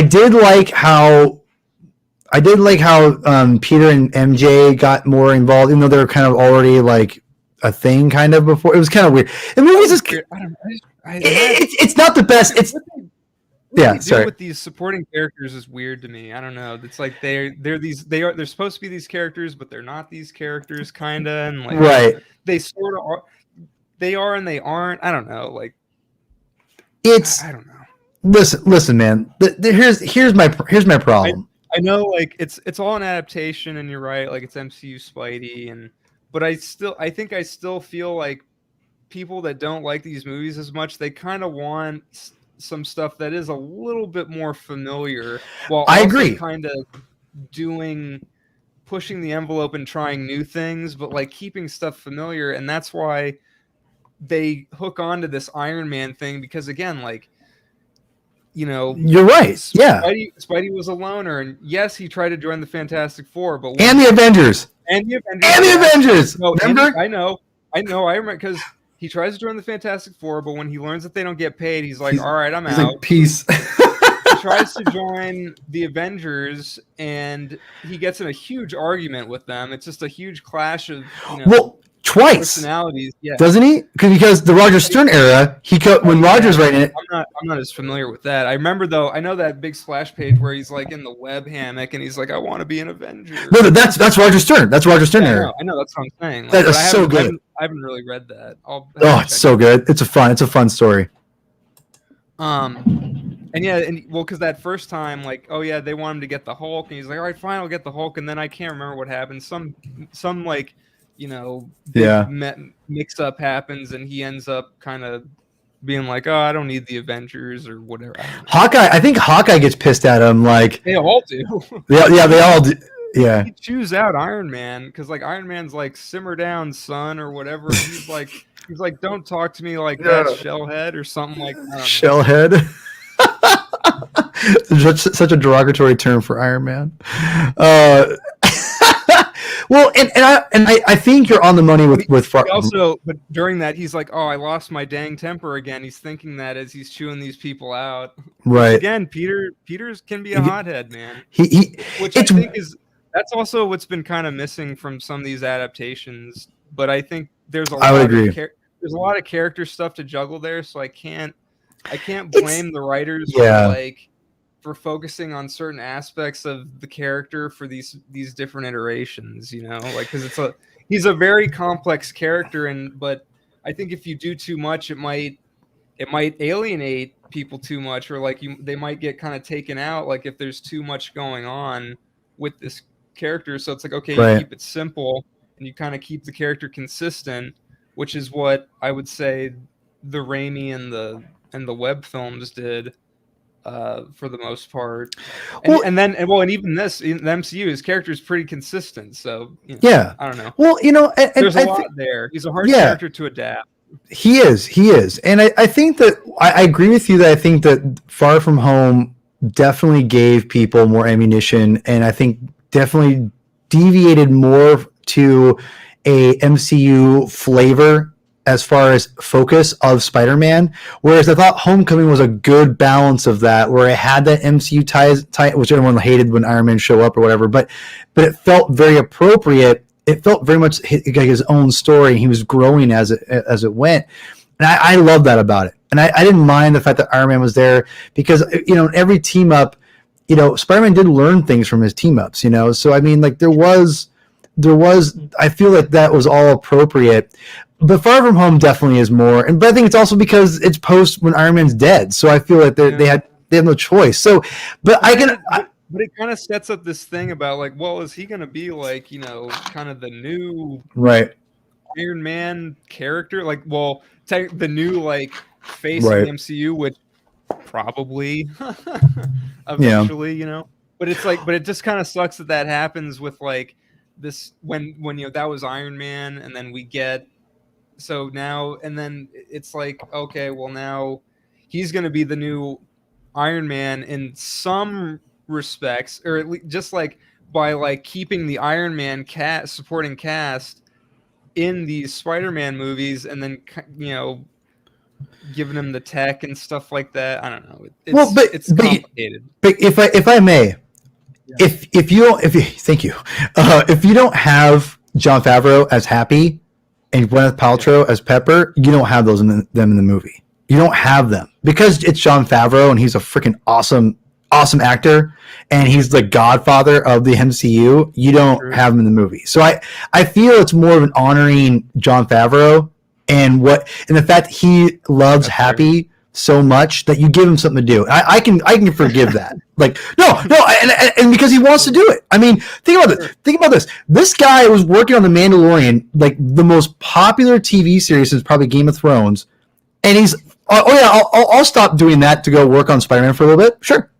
did like how Peter and MJ got more involved, even though they were kind of already like a thing kind of before. It was kind of weird. The movie's just. It's not the best. It's. Sorry. With these supporting characters is weird to me. I don't know. It's like they're supposed to be these characters, but they're not these characters, kind of, and like right. They sort of are. They are and they aren't. I don't know. Like I don't know. Listen, man. Here's my problem. I know, like it's all an adaptation, and you're right. Like it's MCU Spidey, but I think I still feel like people that don't like these movies as much, they kind of want some stuff that is a little bit more familiar, while I agree, kind of pushing the envelope and trying new things, but like keeping stuff familiar. And that's why they hook onto this Iron Man thing, because again, like, you're right. Spidey was a loner, and yes, he tried to join the Fantastic Four, but and the Avengers. No, remember? I know. I remember, because he tries to join the Fantastic Four, but when he learns that they don't get paid, he's like, all right, I'm out. Like, peace. He tries to join the Avengers, and he gets in a huge argument with them. It's just a huge clash of twice personalities. Yeah, doesn't he? Because the Roger Stern era, when Roger's writing it. I'm not as familiar with that. I remember though. I know that big splash page where he's like in the web hammock and he's like, "I want to be an Avenger." No, that's Roger Stern. That's Roger Stern era. I know. That's what I'm saying. That is so good. I haven't really read that. It's so good. It's a fun story. And yeah, and well, because that first time, like, oh yeah, they want him to get the Hulk, and he's like, all right, fine, I'll get the Hulk, and then I can't remember what happened. Some like, big Yeah. mix up happens, and he ends up kind of being like, oh, I don't need the Avengers or whatever. I don't know. Hawkeye, I think Hawkeye gets pissed at him. Like, They all do. yeah, they all do. Yeah. He chews out Iron Man because like Iron Man's like, simmer down, son, or whatever. And he's like, don't talk to me like that, shellhead, or something like that. Shellhead. Such a derogatory term for Iron Man. Well, and I think you're on the money with also, but during that, he's like, "Oh, I lost my dang temper again." He's thinking that as he's chewing these people out. Right. Again, Peters can be a hothead, man. Which I think that's also what's been kind of missing from some of these adaptations. But I think there's a lot there's a lot of character stuff to juggle there, so I can't blame the writers for focusing on certain aspects of the character for these different iterations, like, because he's a very complex character, but I think if you do too much, it might alienate people too much, or like they might get kind of taken out, like if there's too much going on with this character. So it's like, okay, you keep it simple and you kind of keep the character consistent, which is what I would say the Raimi and the web films did. For the most part, and even this in the MCU, his character is pretty consistent. So yeah, I don't know. Well, there's a lot there. He's a hard character to adapt. He is, and I think that I agree with you that I think that Far From Home definitely gave people more ammunition, and I think definitely deviated more to a MCU flavor as far as focus of Spider-Man, whereas I thought Homecoming was a good balance of that, where it had that MCU tie, which everyone hated when Iron Man show up or whatever, but it felt very appropriate. It felt very much like his own story. He was growing as it went, and I love that about it. And I didn't mind the fact that Iron Man was there, because every team up, Spider-Man did learn things from his team ups. So I mean, like there was. I feel like that was all appropriate. But Far From Home definitely is more, but I think it's also because it's post when Iron Man's dead, so I feel like they have no choice. So, but but it kind of sets up this thing about like, well, is he going to be like kind of the new Iron Man character? Like, well, the new like face of the MCU, which probably eventually, But it's like, but it just kind of sucks that happens with like this when that was Iron Man, and then we get. So now, and then it's like, okay, well now he's going to be the new Iron Man in some respects, or at least just like by like keeping the Iron Man supporting cast in these Spider-Man movies, and then giving him the tech and stuff like that. I don't know. It's complicated. But if I may, if you thank you, if you don't have Jon Favreau as Happy and Gwyneth Paltrow as Pepper, you don't have them in the movie. You don't have them because it's Jon Favreau and he's a freaking awesome actor and he's the godfather of the MCU. You don't have him in the movie. So I feel it's more of an honoring Jon Favreau and the fact that he loves Happy so much that you give him something to do. I can forgive that. Like no, and because he wants to do it. I mean, think about this. This guy was working on The Mandalorian, like the most popular TV series since probably Game of Thrones, and he's I'll stop doing that to go work on Spider-Man for a little bit. Sure,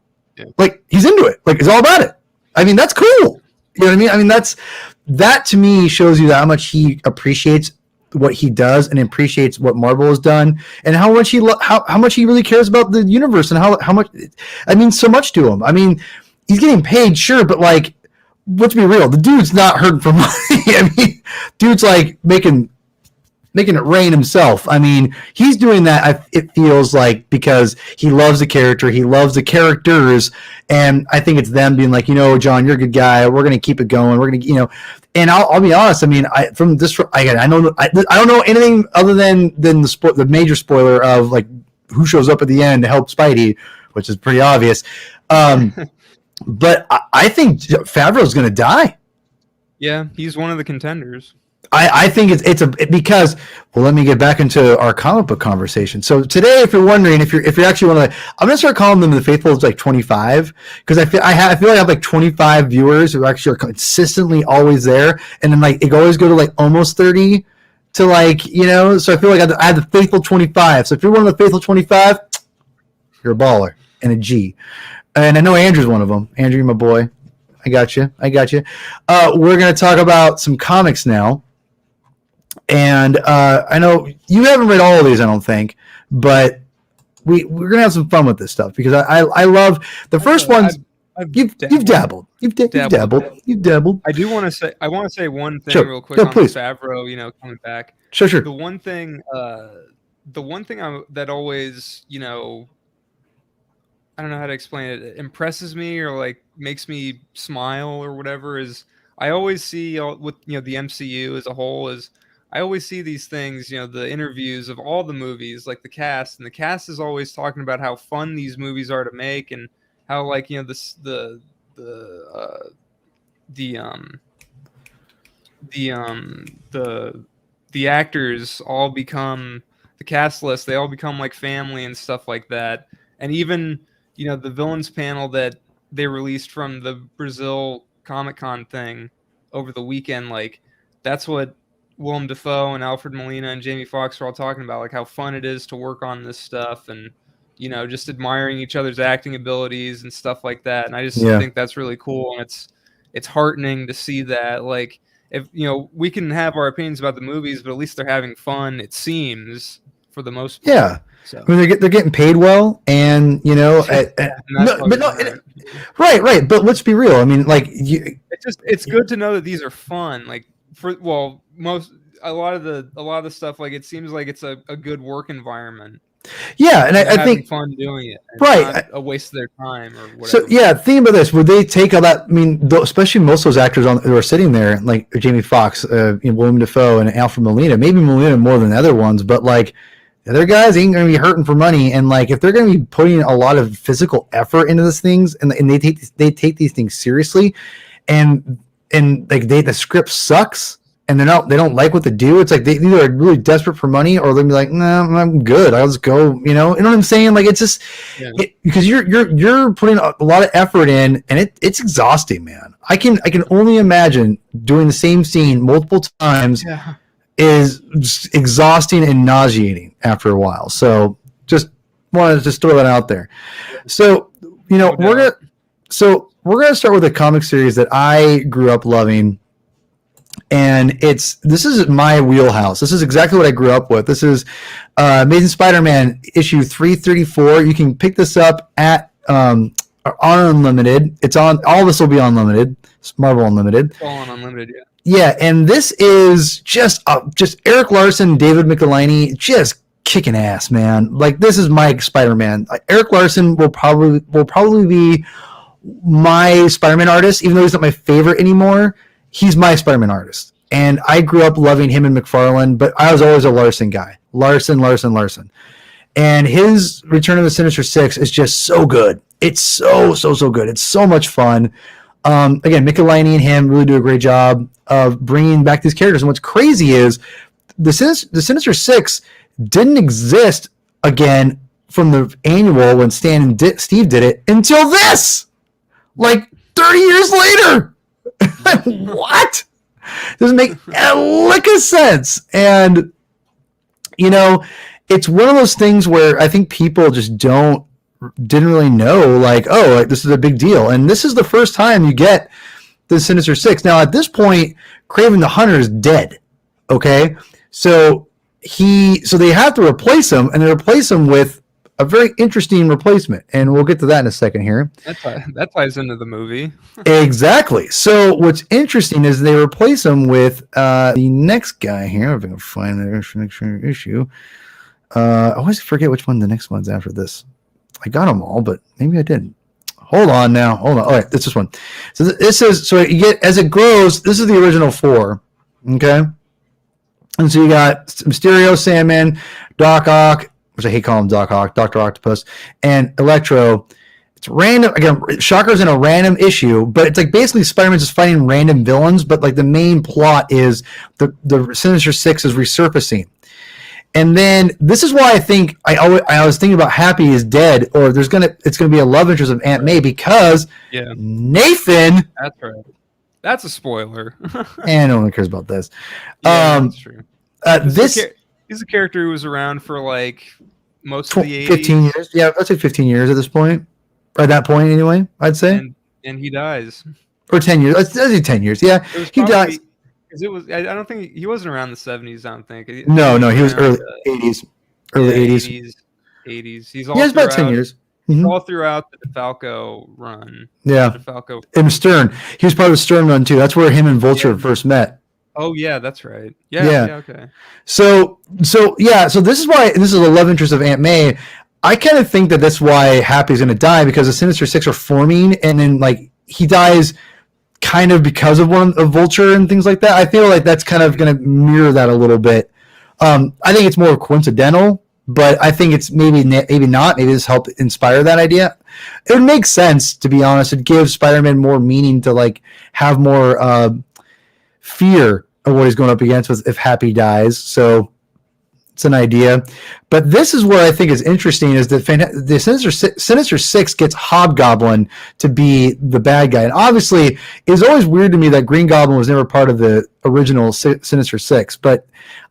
like he's into it. Like he's all about it. I mean, that's cool. You know what I mean? I mean, that to me shows you how much he appreciates what he does and appreciates what Marvel has done and how much how much he really cares about the universe and how much, I mean, so much to him. I mean, he's getting paid, sure, but like, let's be real, the dude's not hurting for money. I mean, dude's like making it rain himself. I mean, he's doing that, it feels like, because he loves the character, he loves the characters, and I think it's them being like, John, you're a good guy, we're going to keep it going, we're going to, and I'll be honest, I mean, I don't know anything other than the major spoiler of like who shows up at the end to help Spidey, which is pretty obvious. But I think Favreau's going to die. Yeah, he's one of the contenders. I think because let me get back into our comic book conversation. So today, if you're wondering, if you're actually one of I'm gonna start calling them the faithful like 25 because I feel like I have like 25 viewers who actually are consistently always there, and then like it always go to like almost 30 to like So I feel like I have the faithful 25. So if you're one of the faithful 25, you're a baller and a G. And I know Andrew's one of them. Andrew, you're my boy. I got you. We're gonna talk about some comics now. And I know you haven't read all of these, I don't think, but we're gonna have some fun with this stuff because I love the first ones. You've dabbled. You've dabbled. I do want to say. I want to say one thing real quick on please. Favreau. Coming back. Sure. The one thing that always, I don't know how to explain it. It impresses me or like makes me smile or whatever is I always see with the MCU as a whole is. I always see these things, the interviews of all the movies, like the cast, and the cast is always talking about how fun these movies are to make, and how like the actors all become the cast list. They all become like family and stuff like that, and even the villains panel that they released from the Brazil Comic-Con thing over the weekend, like that's what Willem Dafoe and Alfred Molina and Jamie Foxx are all talking about, like how fun it is to work on this stuff and, just admiring each other's acting abilities and stuff like that. And I just think that's really cool. And it's heartening to see that, like, if, we can have our opinions about the movies, but at least they're having fun, it seems, for the most part. Yeah. So. I mean, they're getting paid well, and right. But let's be real. I mean, like, it's good to know that these are fun. Like, a lot of the stuff, like it seems like it's a good work environment. Yeah, and I think fun doing it, right? Not a waste of their time or whatever. So think about this: would they take all that? I mean, especially most of those actors who are sitting there, like Jamie Foxx, Willem Dafoe, and Alfred Molina. Maybe Molina more than the other ones, but like the other guys ain't going to be hurting for money. And like if they're going to be putting a lot of physical effort into these things, and they take these things seriously, and like the script sucks. And they don't like what they do. It's like they either are really desperate for money or they'll be like, "Nah, I'm good. I'll just go." You know what I'm saying? Like it's just because you're putting a lot of effort in, and it's exhausting, man. I can only imagine doing the same scene multiple times is just exhausting and nauseating after a while. So just wanted to just throw that out there. So we're gonna start with a comic series that I grew up loving. And this is my wheelhouse. This is exactly what I grew up with. This is Amazing Spider-Man issue 334. You can pick this up at on Unlimited. It's on. All this will be on Unlimited. It's Marvel Unlimited. It's all on Unlimited, yeah. Yeah, and this is just Eric Larson, David Michelinie, just kicking ass, man. Like this is my Spider-Man. Eric Larson will probably be my Spider-Man artist, even though he's not my favorite anymore. He's my Spider-Man artist. And I grew up loving him and McFarlane, but I was always a Larson guy. Larson. And his Return of the Sinister Six is just so good. It's so good. It's so much fun. Again, Michelinie and him really do a great job of bringing back these characters. And what's crazy is the Sinister Six didn't exist again from the annual when Stan and Steve did it until this! Like 30 years later! What? Doesn't make a lick of sense. And it's one of those things where I think people just didn't really know, like, oh, like this is a big deal. And this is the first time you get the Sinister Six. Now at this point, Kraven the Hunter is dead. Okay, so they have to replace him, and they replace him with a very interesting replacement, and we'll get to that in a second here. That ties into the movie. Exactly. So what's interesting is they replace him with the next guy here. If I can find the next issue. I always forget which one the next one's after this. I got them all, but maybe I didn't. Hold on. All right, it's this one. So this is you get as it grows. This is the original 4. Okay. And so you got Mysterio, Sandman, Doc Ock, which I hate calling him Doc Ock, Dr. Octopus, and Electro It's random. Again, Shocker's in a random issue, but it's like basically Spider-Man's just fighting random villains. But like the main plot is the Sinister Six is resurfacing, and then this is why I think I was thinking about Happy is dead, or it's gonna be a love interest of Aunt May because Nathan. That's right. That's a spoiler. And no one cares about this. That's true. This he's a character who was around for like most of the 80s. 15 years. Yeah, I'd say 15 years at this point. At that point, anyway, I'd say. And he dies. Or 10 years. Let's do 10 years. Yeah, he dies. Because it was. I don't think he wasn't around the 70s. I don't think. No, he was early 80s. Early 80s. 80s. He's about 10 years. Mm-hmm. All throughout the DeFalco run. Yeah. DeFalco. And Stern. He was part of the Stern run too. That's where him and Vulture first met. Oh yeah, that's right. Yeah. Okay. So this is why this is a love interest of Aunt May. I kind of think that's why Happy's going to die, because the Sinister Six are forming, and then like he dies kind of because of a Vulture and things like that. I feel like that's kind of going to mirror that a little bit. I think it's more coincidental, but I think it's maybe not. Maybe this helped inspire that idea. It would make sense, to be honest. It gives Spider-Man more meaning to like have more fear of what he's going up against if Happy dies. So it's an idea. But this is what I think is interesting is that the Sinister Six gets Hobgoblin to be the bad guy. And obviously, it's always weird to me that Green Goblin was never part of the original Sinister Six. But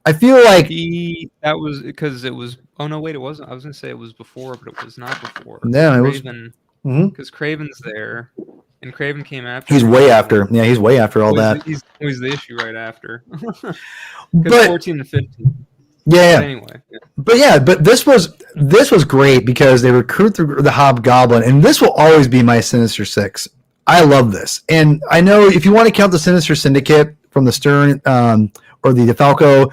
I feel like that was because it was. Oh no, wait, it wasn't. I was going to say it was before, but it was not before. Yeah, it Craven, was. Because Craven's there, and Craven came after. He's way after. Yeah, he's way after all that. He's always the issue right after. But 14 and 15. Yeah. But anyway. But this was great because they recruit through the Hobgoblin, and this will always be my Sinister Six. I love this, and I know if you want to count the Sinister Syndicate from the Stern or the DeFalco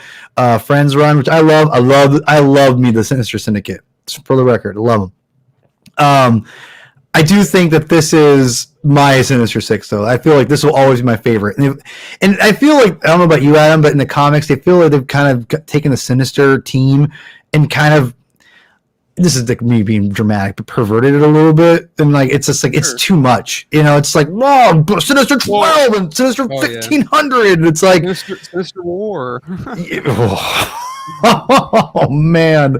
Friends run, which I love me the Sinister Syndicate. For the record, I love them. I do think that this is my Sinister Six, though. I feel like this will always be my favorite. And I feel like, I don't know about you, Adam, but in the comics, they feel like they've kind of taken the Sinister team and kind of, this is like me being dramatic, but perverted it a little bit. And like, it's just like, it's too much. You know, it's like, whoa, Sinister 12 and Sinister 1500. It's like, Sinister War. Oh, man.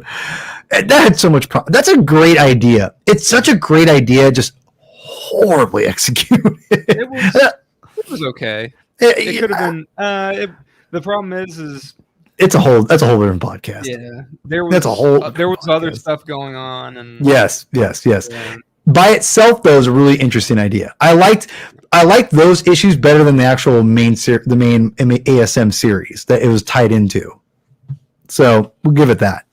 That had so much that's a great idea. It's such a great idea, just horribly executed. It was okay. It could have been. The problem is that's a whole different podcast. Yeah, there was other stuff going on, and yes. By itself, though, is a really interesting idea. I liked those issues better than the actual main ASM series that it was tied into. So we'll give it that.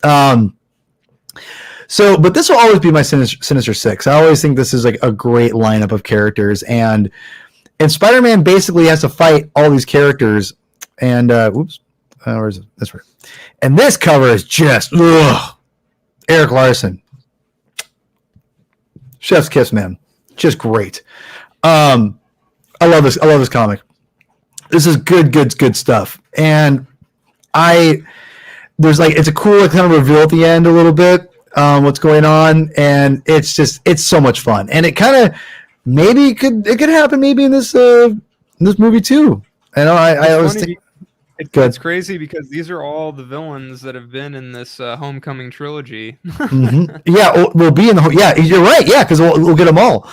But this will always be my Sinister Six. I always think this is like a great lineup of characters, and Spider-Man basically has to fight all these characters. And where is it? That's right. And this cover is just Eric Larson, chef's kiss, man, just great. I love this. I love this comic. This is good stuff, and it's a cool kind of reveal at the end a little bit. What's going on, and it's so much fun, and it kind of maybe it could happen maybe in this movie too. I know I was thinking it's crazy because these are all the villains that have been in this Homecoming trilogy. Mm-hmm. Yeah, we'll be in the you're right, yeah, because we'll get them all,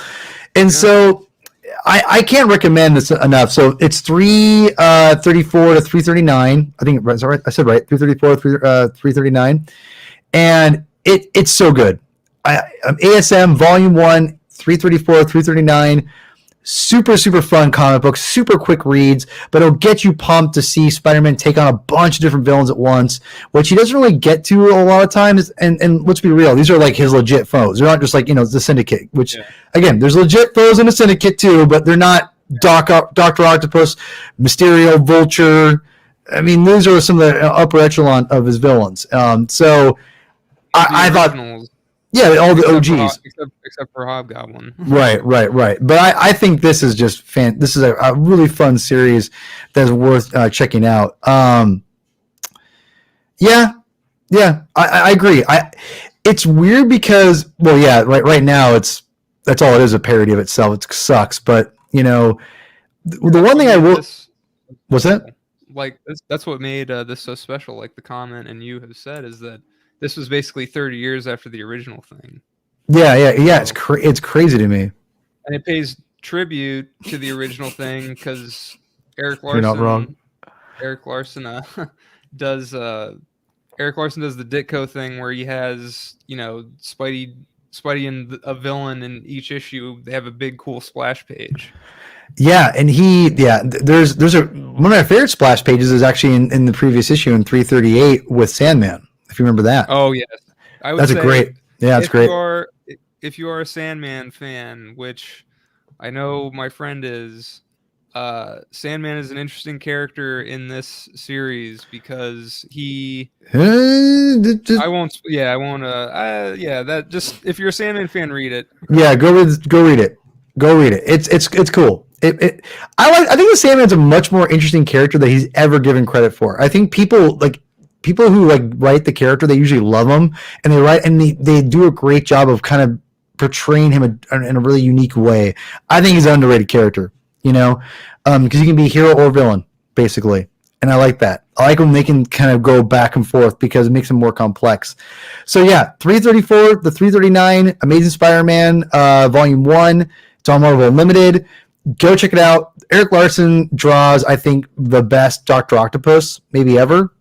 and so I can't recommend this enough. So it's 334 to 339. I think that's right. I said right, 334 to 339, and it's so good. ASM Volume 1, 334, 339. Super fun comic book, super quick reads, but it'll get you pumped to see Spider-Man take on a bunch of different villains at once, which he doesn't really get to a lot of times. And let's be real, these are like his legit foes. They're not just like, the Syndicate, which, again, there's legit foes in the Syndicate too, but they're not Dr. Octopus, Mysterio, Vulture. I mean, these are some of the upper echelon of his villains. So I thought... Yeah, all the OGs. Except for Hobgoblin. Right. But I think this is just this is a really fun series that's worth checking out. Yeah, I agree. It's weird because, right now it's That's all it is, a parody of itself. It sucks, but the one thing I will. What's that? Like that's what made this so special. Like the comment and you have said is that this was basically 30 years after the original thing. Yeah. It's crazy to me. And it pays tribute to the original thing because Eric Larson. You're not wrong. Eric Larson does Eric Larson does the Ditko thing where he has Spidey and a villain in each issue. They have a big cool splash page. Yeah, and there's one of my favorite splash pages is actually in the previous issue in 338 with Sandman. If you remember that. Oh yes, that's great. Yeah, it's great. If you are a Sandman fan, which I know my friend is, Sandman is an interesting character in this series because he. I won't. That just if you're a Sandman fan, read it. Yeah, go read it. It's cool. I think the Sandman's a much more interesting character than he's ever given credit for. I think people who write the character, they usually love him, and they do a great job of kind of portraying him in a really unique way. I think he's an underrated character, because he can be hero or villain basically, and I like that. I like when they can kind of go back and forth because it makes him more complex. So yeah, 334, the 339 Amazing Spider-Man Volume 1. It's on Marvel Unlimited. Go check it out. Eric Larson draws, I think, the best Dr. Octopus maybe ever.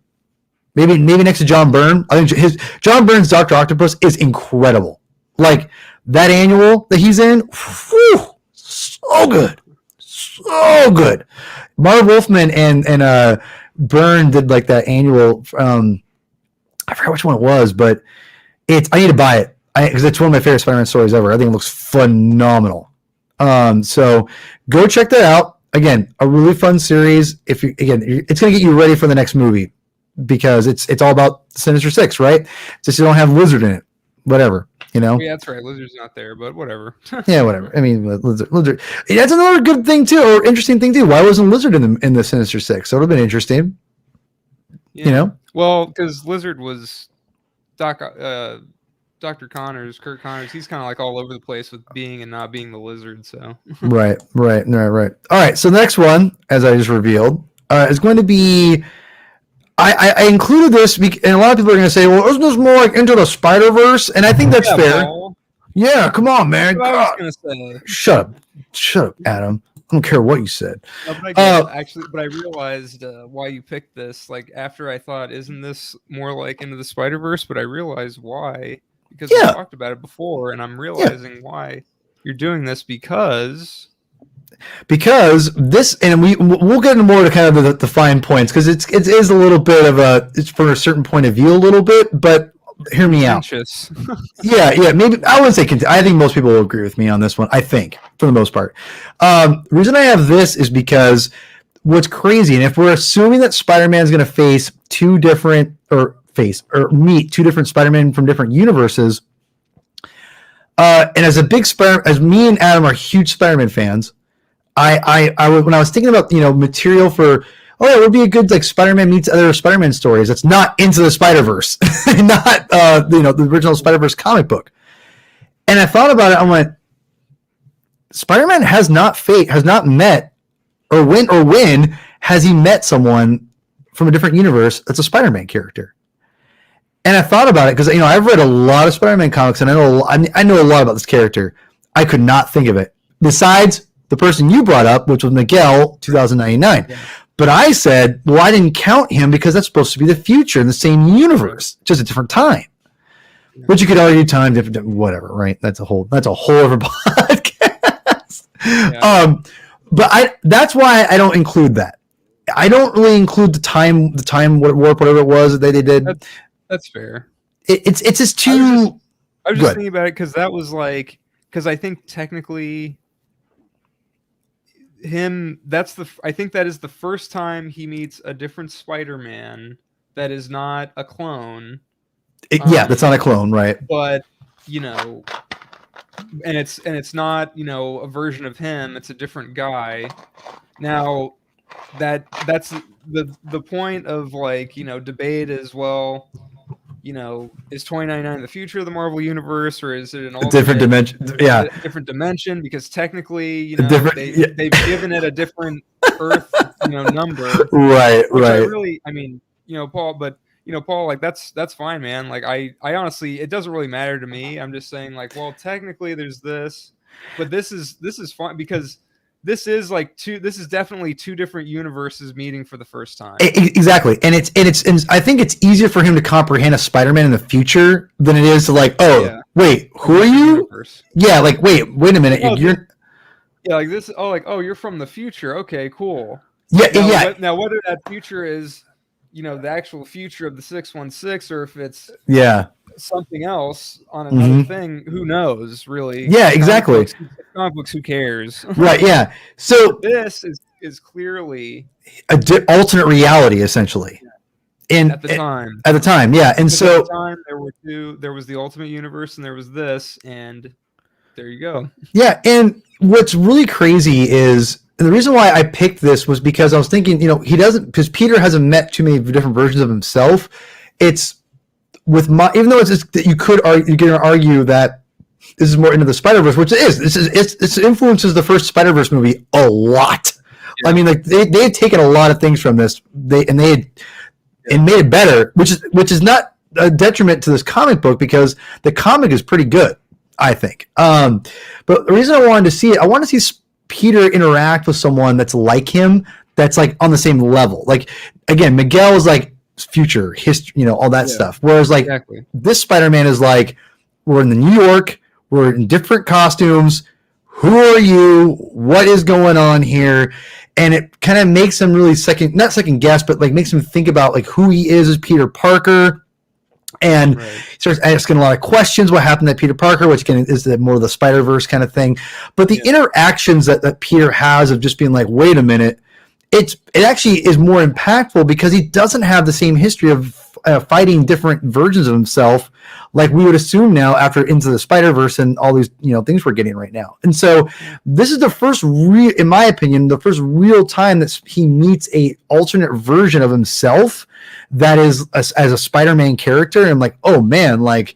Maybe next to John Byrne. I think John Byrne's Dr. Octopus is incredible. Like that annual that he's in, whew, so good. So good. Marv Wolfman and Byrne did like that annual. I forgot which one it was, but I need to buy it because it's one of my favorite Spider-Man stories ever. I think it looks phenomenal. So go check that out. Again, a really fun series. It's going to get you ready for the next movie because it's all about Sinister Six, right? Just you don't have Lizard in it. Whatever, Yeah, that's right. Lizard's not there, but whatever. Yeah, whatever. I mean, Lizard. That's another good thing too, or interesting thing too. Why wasn't Lizard in the Sinister Six? That would have been interesting. Yeah. Well, because Lizard was Dr. Connors, Kurt Connors. He's kind of like all over the place with being and not being the Lizard. So right. All right. So the next one, as I just revealed, is going to be. I included this, and a lot of people are going to say, "Well, isn't this more like Into the Spider-Verse?" And I think that's fair. Paul. Yeah, come on, man. That's what I was going to say. Shut up, Adam. I don't care what you said. No, but I realized why you picked this. Like after I thought, isn't this more like Into the Spider-Verse? But I realized why. Because we talked about it before, and I'm realizing why you're doing this because this, and we'll get into more to kind of the fine points because it is a little bit of it's from a certain point of view a little bit, but hear me out. yeah, maybe I wouldn't say I think most people will agree with me on this one. I think for the most part. The reason I have this is because what's crazy, and if we're assuming that Spider-Man is going to meet two different Spider-Man from different universes, and as me and Adam are huge Spider-Man fans, I when I was thinking about material for it would be a good like Spider-Man meets other Spider-Man stories that's not Into the Spider-Verse, not the original Spider-Verse comic book, and I thought about it. I went, Spider-Man has not met or when has he met someone from a different universe that's a Spider-Man character. And I thought about it because I've read a lot of Spider-Man comics and I know a lot about this character. I could not think of it besides the person you brought up, which was Miguel 2099. Yeah. But I said, well, I didn't count him because that's supposed to be the future in the same universe, just a different time. Yeah. Which you could argue time different, whatever, right? That's a whole other podcast. Yeah. But that's why I don't include that. I don't really include the time warp, whatever it was that they did. That's fair. It's just too. I was just thinking about it because I think technically I think that is the first time he meets a different Spider-Man that is not a clone. That's not a clone, right? But and it's not a version of him. It's a different guy. Now that's the point of debate as well. is 2099 the future of the Marvel universe, or is it an A different dimension. Yeah, a different dimension? Because technically, they've given it a different Earth, number. Right, Which right. I mean, Paul, but Paul, like that's fine, man. Like I honestly, it doesn't really matter to me. I'm just saying, like, well, technically there's this, but this is fine because this is definitely two different universes meeting for the first time. Exactly, and I think it's easier for him to comprehend a Spider-Man in the future than it is to like, wait, who are you? Universe. Yeah, like wait a minute, you're like this. Oh, you're from the future. Okay, cool. Yeah, now whether that future is, the actual future of the 616, or if it's something else on another thing, who knows, really? Yeah, exactly. Comic books, who cares? Right, yeah. So this is clearly alternate reality, essentially. At the time, yeah. And so at the time, there were two. There was the Ultimate Universe, and there was this, and there you go. Yeah, and what's really crazy is, and the reason why I picked this was because I was thinking, because Peter hasn't met too many different versions of himself. It's with even though it's that you can argue that this is more into the Spider-Verse, which it is. It influences the first Spider-Verse movie a lot. Yeah. I mean, like they had taken a lot of things from this, and made it better, which is not a detriment to this comic book because the comic is pretty good, I think. But the reason I wanted to see it, I want to see Peter interact with someone that's like him, that's like on the same level. Like again, Miguel is like future history, all that stuff. Whereas like this Spider-Man is like, we're in the New York, we're in different costumes. Who are you? What is going on here? And it kind of makes him really not second guess, but like makes him think about like who he is as Peter Parker. And he starts asking a lot of questions. What happened to Peter Parker, which again is more of the Spider-Verse kind of thing. But the interactions that Peter has of just being like, wait a minute, it actually is more impactful because he doesn't have the same history of fighting different versions of himself like we would assume now after Into the Spider-Verse and all these things we're getting right now. And so this is the first in my opinion, the first real time that he meets a alternate version of himself that is as a Spider-Man character. And I'm like, oh man, like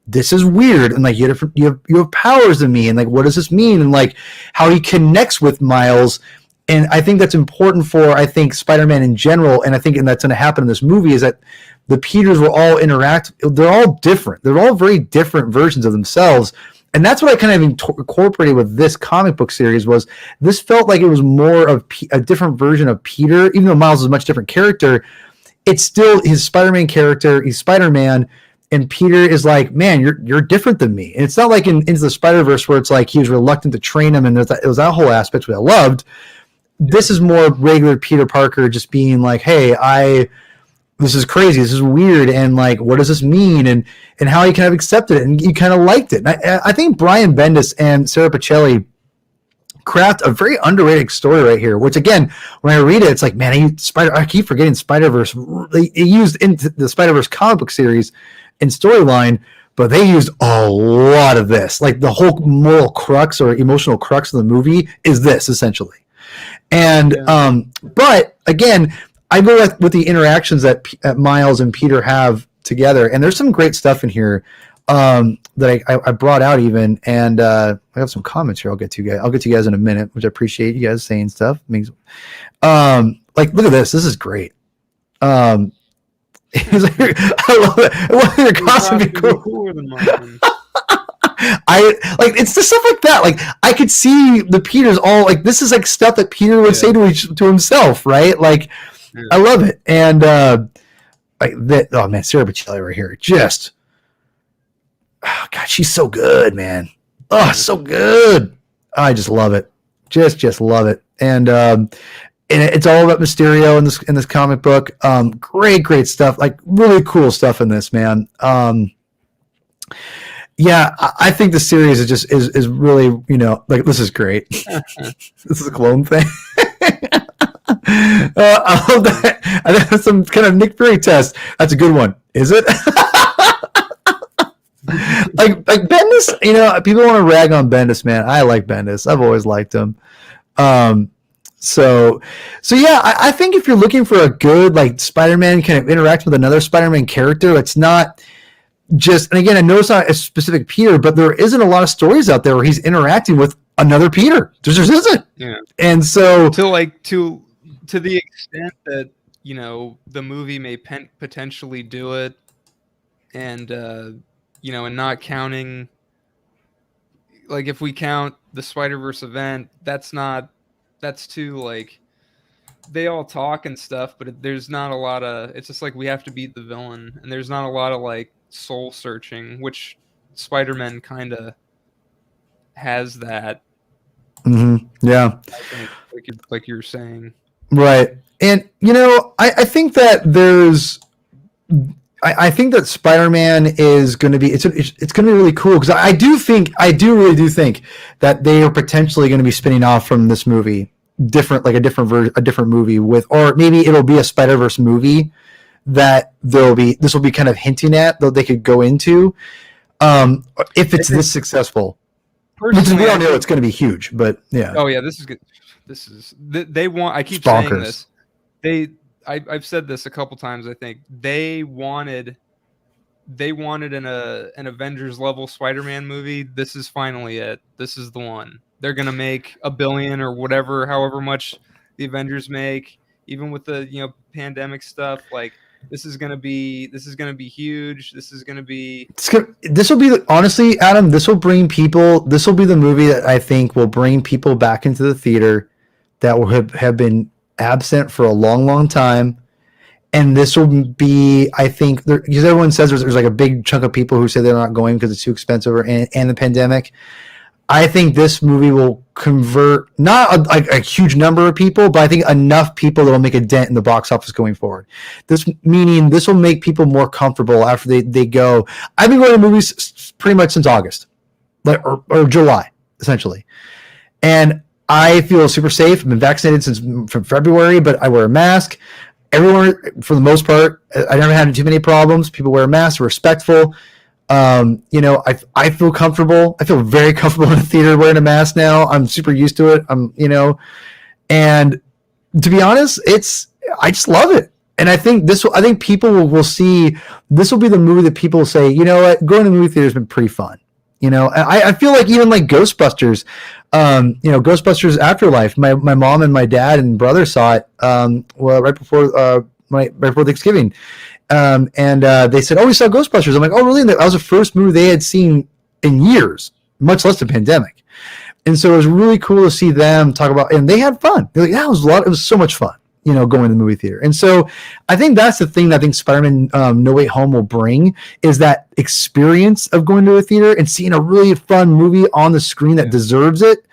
this is weird. And like you have powers than me, and like what does this mean? And like how he connects with Miles. And I think that's important for Spider-Man in general, and that's going to happen in this movie, is that the Peters will all interact. They're all different. They're all very different versions of themselves. And that's what I kind of incorporated with this comic book series. Was this felt like it was more of a different version of Peter, even though Miles is a much different character. It's still his Spider-Man character. He's Spider-Man, and Peter is like, man, you're different than me. And it's not like Into the Spider-Verse where it's like he was reluctant to train him, and it was that whole aspect which I loved. This is more regular Peter Parker just being like, hey, this is crazy, this is weird, and like, what does this mean? And how he kind of accepted it, and he kind of liked it. And I think Brian Bendis and Sarah Pichelli craft a very underrated story right here, which again, when I read it, it's like, man, I keep forgetting Spider-Verse. They used into the Spider-Verse comic book series and storyline, but they used a lot of this. Like the whole moral crux or emotional crux of the movie is this, essentially. And but again, I go with the interactions that Miles and Peter have together, and there's some great stuff in here that I brought out even, and I have some comments here. I'll get to you guys in a minute, which I appreciate you guys saying stuff. It means, like, look at this. This is great. I love it. Your costume be cooler than mine. It's the stuff like that. Like I could see the Peters all like this is like stuff that Peter would say to himself, right? Like I love it. And like that. Oh man, Sarah Pichelli right here, just God, she's so good, man. Oh, so good. I just love it. Just love it. And it's all about Mysterio in this comic book. Great stuff. Like really cool stuff in this, man. Yeah, I think the series is really, like this is great. This is a clone thing. I love that. I think that's some kind of Nick Fury test. That's a good one. Is it? like Bendis, people want to rag on Bendis, man. I like Bendis. I've always liked him. So yeah, I think if you're looking for a good like Spider-Man kind of interact with another Spider-Man character, it's not just, and again, I know it's not a specific Peter, but there isn't a lot of stories out there where he's interacting with another Peter. There just isn't. Yeah. And so to the extent that, you know, the movie may potentially do it, and you know, and not counting, like if we count the Spider-Verse event, that's too like, they all talk and stuff, but there's not a lot of, it's just like we have to beat the villain, and there's not a lot of like soul searching, which Spider-Man kind of has that. Yeah, I think, like you're saying, right. And you know, I think that there's, I think that Spider-Man is going to be, it's going to be really cool, because I really do think that they are potentially going to be spinning off from this movie, a different movie with, or maybe it'll be a Spider-Verse movie that this will be kind of hinting at, that they could go into, if it's this successful. Because we all know it's going to be huge, but yeah. Oh yeah, this is good. They want. I keep saying this. I've said this a couple times. I think they wanted an Avengers level Spider-Man movie. This is finally it. This is the one. They're gonna make $1 billion or whatever, however much the Avengers make, even with the, you know, pandemic stuff. Like, this is gonna be huge. This will be, honestly, Adam, this will be the movie that I think will bring people back into the theater that will have been absent for a long, long time. And this will be, I think, because everyone says there's like a big chunk of people who say they're not going because it's too expensive and the pandemic. I think this movie will convert not a huge number of people, but I think enough people that will make a dent in the box office going forward. Meaning this will make people more comfortable after they go. I've been going to movies pretty much since August, or July, essentially. And I feel super safe. I've been vaccinated from February, but I wear a mask. Everyone, for the most part, I never had too many problems. People wear masks, respectful. You know, I feel comfortable. I feel very comfortable in the theater wearing a mask now. I'm super used to it. You know, and to be honest, I just love it. And I think people will see, this will be the movie that people will say, you know what, going to the movie theater has been pretty fun. You know, I feel like even like Ghostbusters, you know, Ghostbusters Afterlife, my mom and my dad and brother saw it, right before Thanksgiving. And they said, "Oh, we saw Ghostbusters." I'm like, "Oh, really?" And that was the first movie they had seen in years, much less the pandemic. And so it was really cool to see them talk about, and they had fun. They're like, "Yeah, it was so much fun, you know, going to the movie theater." And so I think that's the thing that I think Spider-Man No Way Home will bring, is that experience of going to a theater and seeing a really fun movie on the screen that deserves it.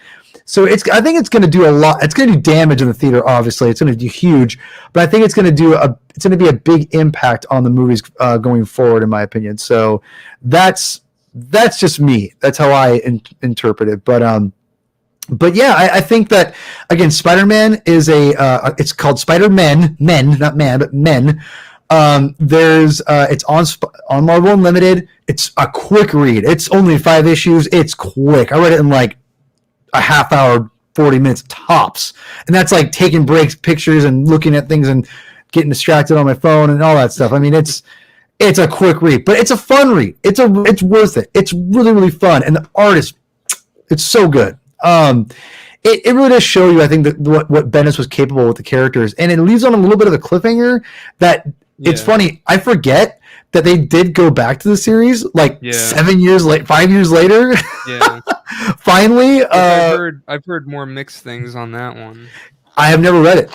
So I think it's going to do a lot. It's going to do damage in the theater. Obviously, it's going to do huge, but I think it's going to be a big impact on the movies going forward, in my opinion. So that's just me. That's how I interpret it. But yeah, I think that, again, Spider-Man is it's called Spider-Men, not man, but men. It's on Marvel Unlimited. It's a quick read. It's only 5 issues. It's quick. I read it in like a half hour, 40 minutes tops. And that's like taking breaks, pictures, and looking at things and getting distracted on my phone and all that stuff. I mean, it's a quick read, but it's a fun read. It's worth it. It's really, really fun. And the art it's so good. It really does show you, I think, that what Bendis was capable with the characters. And it leaves on a little bit of a cliffhanger that it's funny. I forget that they did go back to the series like 7 years late, 5 years later. Yeah. Finally. I've heard more mixed things on that one. I have never read it.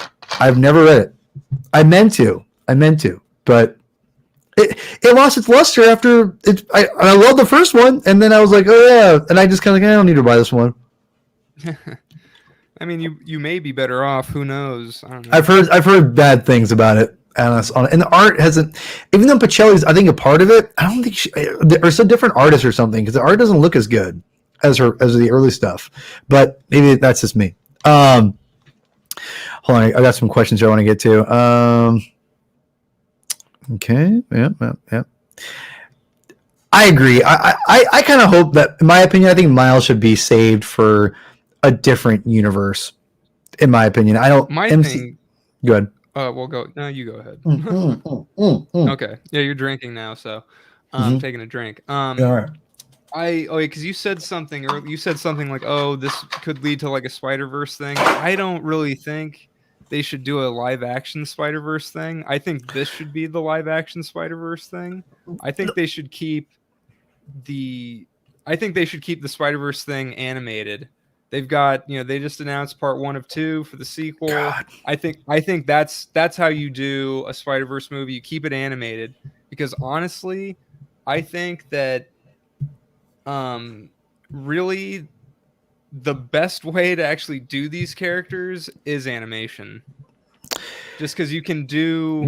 I meant to, but it lost its luster after it. I love the first one, and then I was like, oh yeah, and I just kind of like, I don't need to buy this one. I mean, you may be better off. Who knows? I don't know. I've heard bad things about it. And the art hasn't, even though Pacelli's, I think, a part of it, I don't think there's a different artist or something, because the art doesn't look as good as the early stuff. But maybe that's just me. Hold on, I got some questions here I want to get to. Okay, yeah. I agree. I kind of hope that, in my opinion, I think Miles should be saved for a different universe. in my opinion. I don't. My MC. thing. Go ahead. We'll go. No, you go ahead. Mm. Okay. Yeah, you're drinking now, so taking a drink. All right. Because you said something, or you said something like, "Oh, this could lead to like a Spider-Verse thing." I don't really think they should do a live-action Spider-Verse thing. I think this should be the live-action Spider-Verse thing. I think they should keep the. I think they should keep the Spider-Verse thing animated. They've got, they just announced part 1 of 2 for the sequel. God. I think that's how you do a Spider-Verse movie. You keep it animated, because honestly, I think that really the best way to actually do these characters is animation. Just because you can do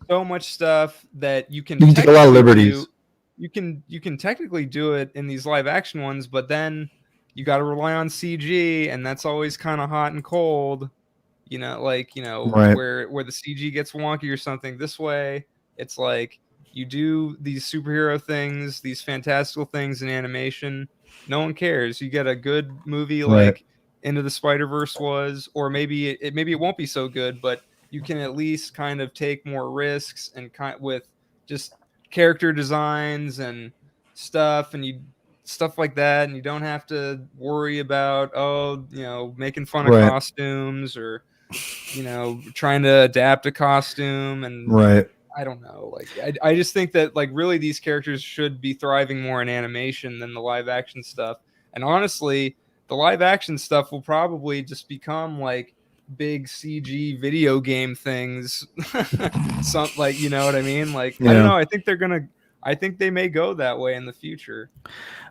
so much stuff that you can take a lot of liberties. You can technically do it in these live action ones, but then you got to rely on CG, and that's always kind of hot and cold. Right. where the CG gets wonky or something. This way, it's like you do these superhero things, these fantastical things in animation. No one cares. You get a good movie like Into the Spider-Verse was, or maybe it won't be so good, but you can at least kind of take more risks and with just character designs and stuff, and stuff like that, and you don't have to worry about making fun of costumes, or trying to adapt a costume, and I don't know, like I just think that like really these characters should be thriving more in animation than the live action stuff. And honestly, the live action stuff will probably just become like big CG video game things. Like, you know what I mean? Like, I don't know. I think they may go that way in the future.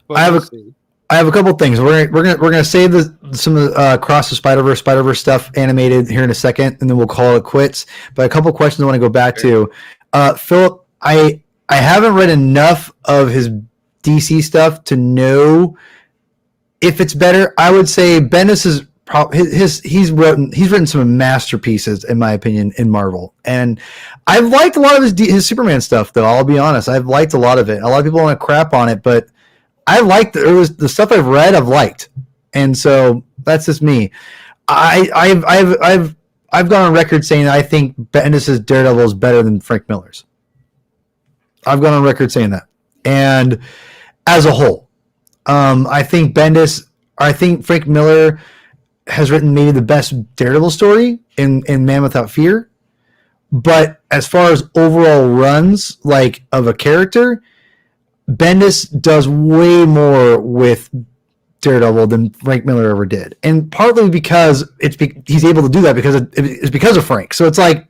But I have a couple things. We're gonna save some of the Cross the Spider-Verse stuff animated here in a second, and then we'll call it quits. But a couple questions I want to go back to. Philip, I haven't read enough of his DC stuff to know if it's better. I would say Bendis is he's written some masterpieces in my opinion in Marvel, and I've liked a lot of his Superman stuff though. I'll be honest, I've liked a lot of it. A lot of people want to crap on it, but I liked the stuff I've read. I've liked, and so that's just me. I've gone on record saying that I think Bendis' Daredevil is better than Frank Miller's. I've gone on record saying that, and as a whole, I think Frank Miller has written maybe the best Daredevil story in Man Without Fear, but as far as overall runs like of a character, Bendis does way more with Daredevil than Frank Miller ever did, and partly because he's able to do that because it's because of Frank. So it's like,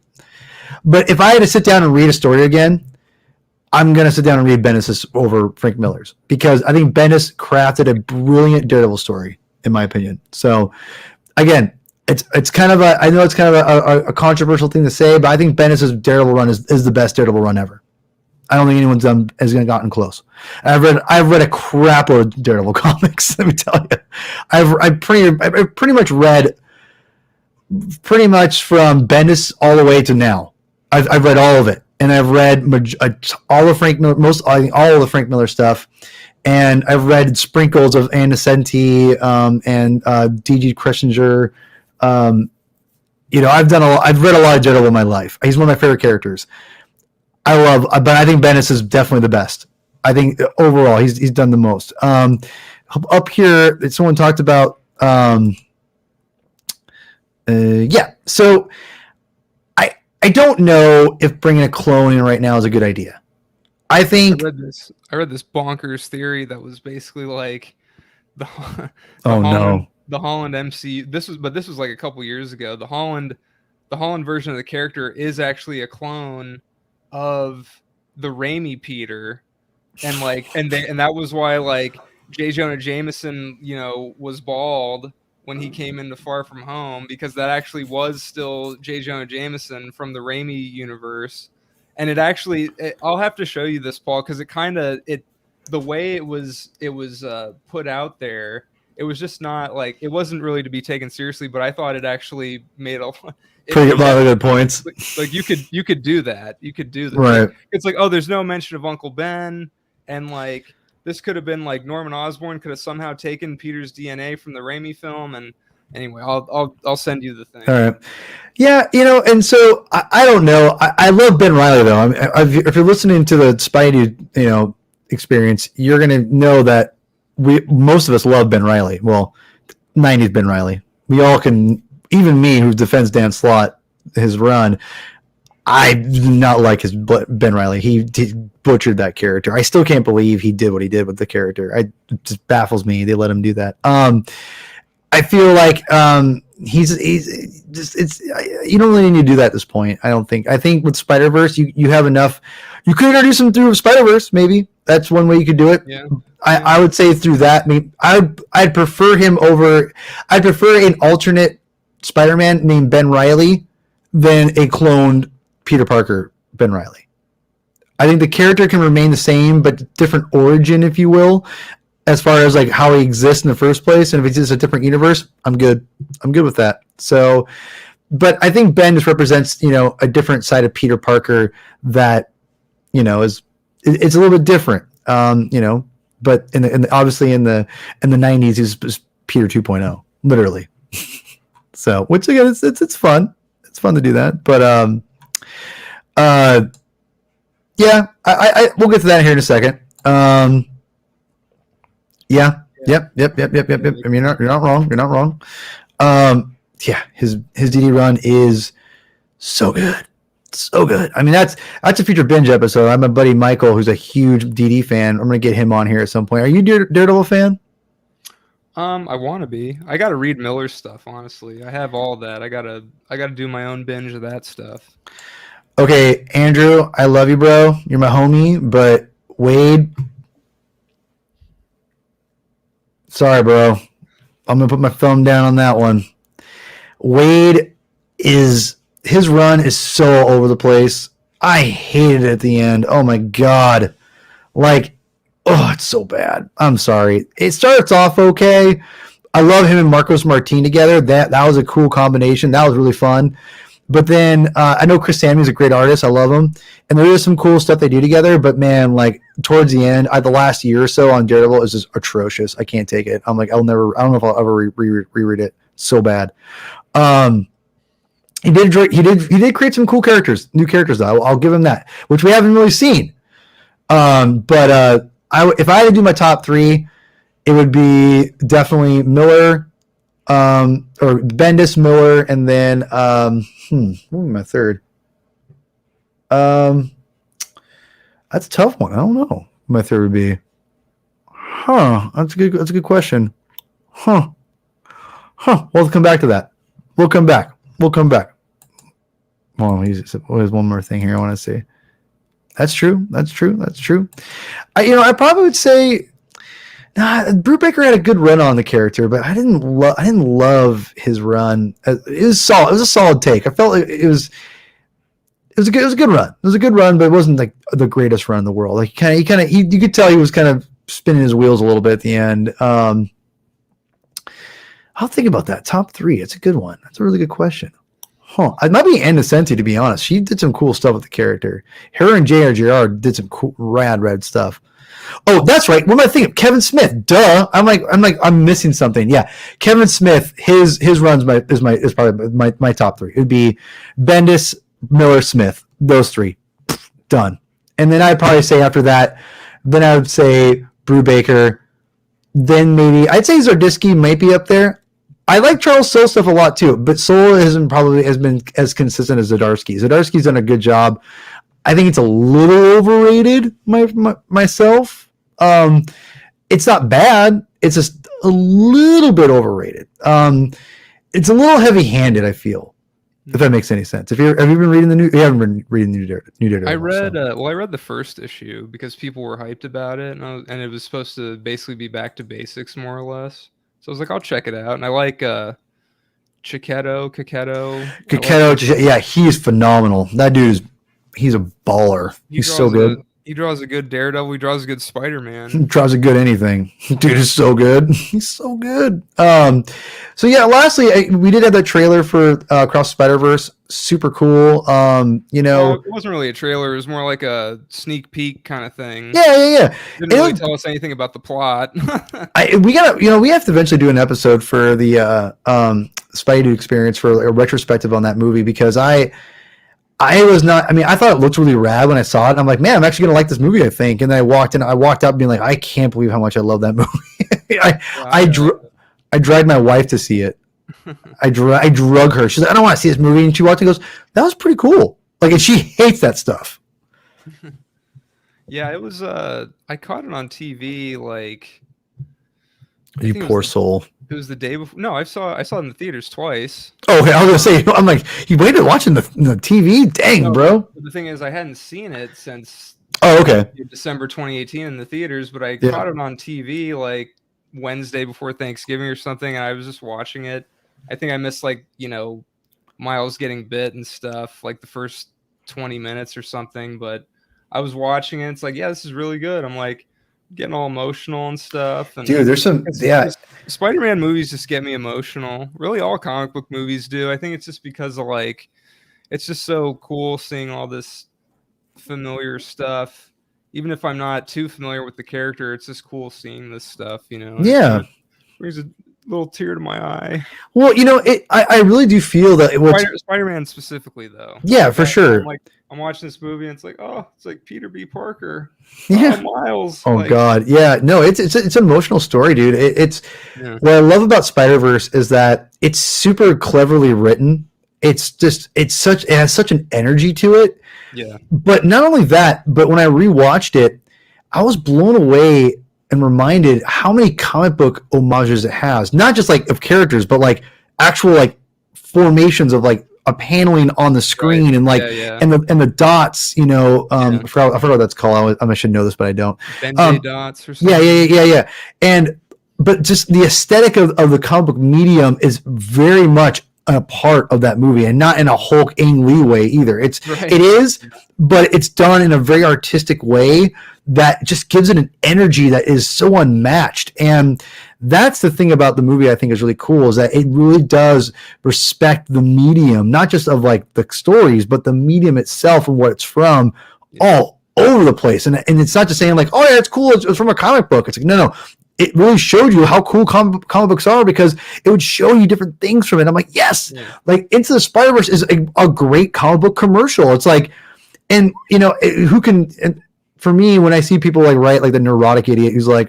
but if I had to sit down and read a story again, I'm gonna sit down and read Bendis over Frank Miller's, because I think Bendis crafted a brilliant Daredevil story, in my opinion. So again, it's kind of I know it's kind of a controversial thing to say, but I think Bendis' Daredevil run is the best Daredevil run ever. I don't think anyone's has gotten close. I've read a crap load of Daredevil comics. Let me tell you, I've pretty much read pretty much from Bendis all the way to now. I've read all of it, and I've read all of Frank Miller, all of the Frank Miller stuff, and I've read sprinkles of Ann Nocenti and D.G. Cressenger. I've read a lot of Daredevil in my life. He's one of my favorite characters. But I think Bendis is definitely the best. I think overall he's done the most. Up here, someone talked about. So I don't know if bringing a clone in right now is a good idea. I think I read this bonkers theory that was basically like the Holland MCU. This was like a couple years ago. The Holland version of the character is actually a clone of the Raimi Peter, and that was why like J. Jonah Jameson, was bald when he came into Far From Home, because that actually was still J. Jonah Jameson from the Raimi universe. And I'll have to show you this, Paul, because the way it was put out there, it was just not like, it wasn't really to be taken seriously, but I thought it actually made a lot of good points. Like you could do that. You could do that. Right. It's like, oh, there's no mention of Uncle Ben, and like this could have been like Norman Osborn could have somehow taken Peter's DNA from the Raimi film, and Anyway, I'll send you the thing. All right. Yeah, and so I don't know. I love Ben Riley though. I mean, if you're listening to the Spidey, experience, you're gonna know that most of us love Ben Riley. Well, '90s Ben Riley. We all can, even me who defends Dan Slott, his run. I do not like his Ben Riley. He butchered that character. I still can't believe he did what he did with the character. It just baffles me. They let him do that. I feel like he's just you don't really need to do that at this point. I don't think. I think with Spider-Verse, you have enough. You could introduce him through Spider-Verse. Maybe that's one way you could do it. Yeah. I would say through that. I mean, I'd prefer him over. I'd prefer an alternate Spider-Man named Ben Riley than a cloned Peter Parker Ben Riley. I think the character can remain the same, but different origin, if you will, as far as like how he exists in the first place. And if it's just a different universe, I'm good. I'm good with that. So, but I think Ben just represents, a different side of Peter Parker that, it's a little bit different. But obviously in the 90s, he's Peter 2.0, literally. So, which again, it's fun. It's fun to do that. But, yeah, we'll get to that here in a second. Yeah. Yep. I mean, you're not wrong. You're not wrong. Yeah, his DD run is so good. So good. I mean, that's a future binge episode. I'm a buddy Michael, who's a huge DD fan. I'm gonna get him on here at some point. Are you Daredevil fan? I want to be. I got to read Miller's stuff. Honestly, I have all that. I gotta do my own binge of that stuff. Okay, Andrew, I love you, bro. You're my homie, but Wade, sorry, bro. I'm gonna put my thumb down on that one. Wade his run is so over the place. I hated it at the end. Oh my god. Like, oh, it's so bad. I'm sorry. It starts off okay. I love him and Marcos Martin together. That was a cool combination. That was really fun. But then I know Chris Samuel's a great artist. I love him. And there is some cool stuff they do together. But man, like towards the end, the last year or so on Daredevil is just atrocious. I can't take it. I'm like, I don't know if I'll ever reread it. So bad. He did create some cool characters, new characters though. I'll give him that, which we haven't really seen. But if I had to do my top three, it would be definitely Miller, or Bendis, Miller, and then what would be my third? That's a tough one. I don't know what my third would be. That's a good question. We'll come back to that. We'll come back. Well, there's one more thing here I want to say. That's true. I probably would say Brubaker had a good run on the character, but I didn't love his run. It was solid. It was a solid take. I felt like it was a good run. It was a good run, but it wasn't like the greatest run in the world. Like you could tell he was kind of spinning his wheels a little bit at the end. I'll think about that. Top three. It's a good one. That's a really good question. It might be Anna Senti, to be honest. She did some cool stuff with the character. Her and J.R. Girard did some cool, rad stuff. Oh, that's right. What am I thinking? Kevin Smith. Duh. I'm missing something. Yeah, Kevin Smith. His runs is probably my top three. It would be Bendis, Miller, Smith. Those three. Done. And then I'd probably say after that, then I would say Brubaker. Then maybe I'd say Zardisky might be up there. I like Charles Soule stuff a lot too, but Soule has been as consistent as Zdarsky. Zdarsky's done a good job. I think it's a little overrated myself. It's not bad. It's just a little bit overrated. It's a little heavy-handed, I feel, if that makes any sense. Have you been reading the new? You haven't been reading the new Daredevil. I read. I read the first issue because people were hyped about it, and it was supposed to basically be back to basics, more or less. So I was like, I'll check it out. And I like Chiquetto. Yeah, he's phenomenal. That dude he's a baller. He's so good. He draws a good Daredevil. He draws a good Spider-Man. He draws a good anything. Dude is so good. He's so good. So yeah, lastly, we did have that trailer for Across the Spider-Verse. Super cool. You know, Well, it wasn't really a trailer. It was more like a sneak peek kind of thing. yeah. Didn't really tell us anything about the plot. We have to eventually do an episode for the Spidey Dude experience for a retrospective on that movie, because I was not. I mean, I thought it looked really rad when I saw it. And I'm like, man, I'm actually gonna like this movie, I think. And then I walked out being like, I can't believe how much I love that movie. I dragged my wife to see it. I drug her. She's like, I don't want to see this movie, and she watched it and goes, that was pretty cool. Like, and she hates that stuff. Yeah, it was. I caught it on TV. Like, You poor soul. It was the day before. No, I saw it in the theaters twice. Oh, okay. I was gonna say, I'm like, you waited watching the TV? Dang, No, bro. The thing is, I hadn't seen it since okay. December 2018 in the theaters, but I caught it on TV like Wednesday before Thanksgiving or something, and I was just watching it. I think I missed Miles getting bit and stuff, like the first 20 minutes or something, but I was watching it. It's like, yeah, this is really good. I'm like getting all emotional and stuff. And dude, there's some Spider-Man movies just get me emotional. Really, all comic book movies do. I think it's just because of it's just so cool seeing all this familiar stuff. Even if I'm not too familiar with the character, it's just cool seeing this stuff, Yeah. It brings a little tear to my eye. Well, I really do feel that Spider-Man specifically, though. Yeah, for sure. I'm watching this movie and it's like, oh, it's like Peter B. Parker. Yeah. Oh, Miles. Oh God. Yeah. No, it's an emotional story, dude. What I love about Spider-Verse is that it's super cleverly written. It has such an energy to it. Yeah. But not only that, but when I rewatched it, I was blown away and reminded how many comic book homages it has. Not just of characters, but actual formations of a paneling on the screen, and and the dots, I forgot what that's called. I should know this, but I don't. Benjay dots or something. Yeah. But just the aesthetic of the comic book medium is very much a part of that movie, and not in a Hulk Ang Lee way either. It is, but it's done in a very artistic way that just gives it an energy that is so unmatched. And that's the thing about the movie I think is really cool, is that it really does respect the medium, not just of the stories, but the medium itself and what it's from, all over the place. And it's not just saying oh yeah, it's cool, it's from a comic book. It's no. It really showed you how cool comic books are, because it would show you different things from it. I'm like, yes, Into the Spider-Verse is a great comic book commercial. It's and who can, and for me, when I see people write the neurotic idiot who's oh,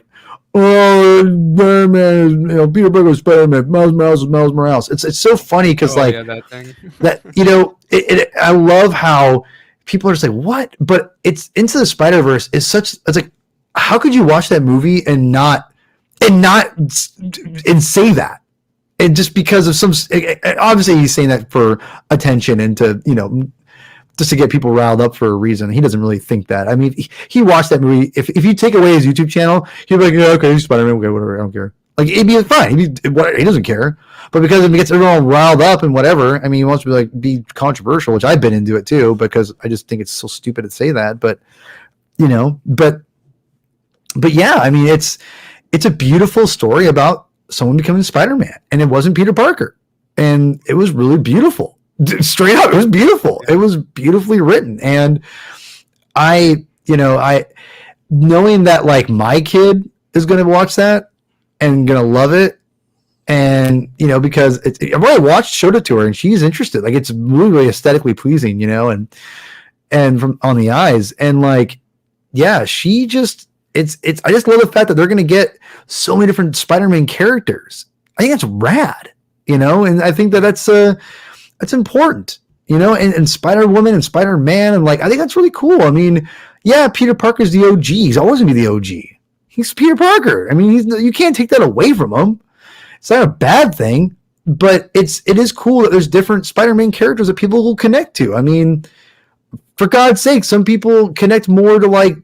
Spider-Man is, Peter Parker is Spider-Man, Miles Morales is Miles Morales. It's so funny because that thing. that I love how people are just what? But it's Into the Spider-Verse is it's how could you watch that movie and say that? And just because of obviously he's saying that for attention and to, just to get people riled up for a reason. He doesn't really think that. I mean, he watched that movie. If you take away his YouTube channel, he'd be like, yeah, okay, he's Spider-Man, okay, whatever, I don't care. It'd be fine. He doesn't care. But because it gets everyone riled up and whatever, I mean, he wants to be controversial, which I've been into it too, because I just think it's so stupid to say that. But, but yeah, I mean, it's a beautiful story about someone becoming Spider-Man, and it wasn't Peter Parker, and it was really beautiful. Straight up, it was beautiful. It was beautifully written, and I knowing that my kid is going to watch that and going to love it, and because I've already showed it to her, and she's interested. It's really, really aesthetically pleasing, and from on the eyes, and yeah, she just. I just love the fact that they're going to get so many different Spider-Man characters. I think that's rad, and I think that's important, and Spider-Woman and Spider-Man, and I think that's really cool. I mean, yeah, Peter Parker's the OG. He's always going to be the OG. He's Peter Parker. I mean, you can't take that away from him. It's not a bad thing, but it is cool that there's different Spider-Man characters that people will connect to. I mean, for God's sake, some people connect more to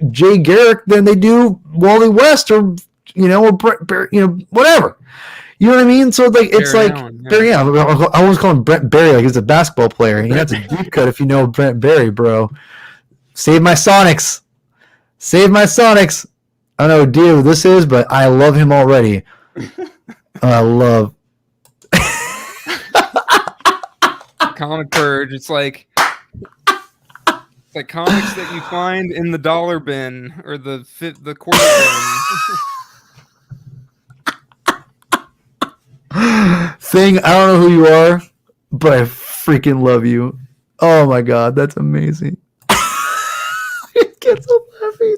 Jay Garrick than they do Wally West or or whatever. You know what I mean? So it's Barry Allen. I always call him Brent Barry, he's a basketball player. That's a deep cut if you know Brent Barry, bro. Save my Sonics. Save my Sonics. I don't know what deal this is, but I love him already. I love Comic Purge. It's like comics that you find in the dollar bin or the quarter bin. Thing. I don't know who you are, but I freaking love you. Oh my god, that's amazing. I get so happy.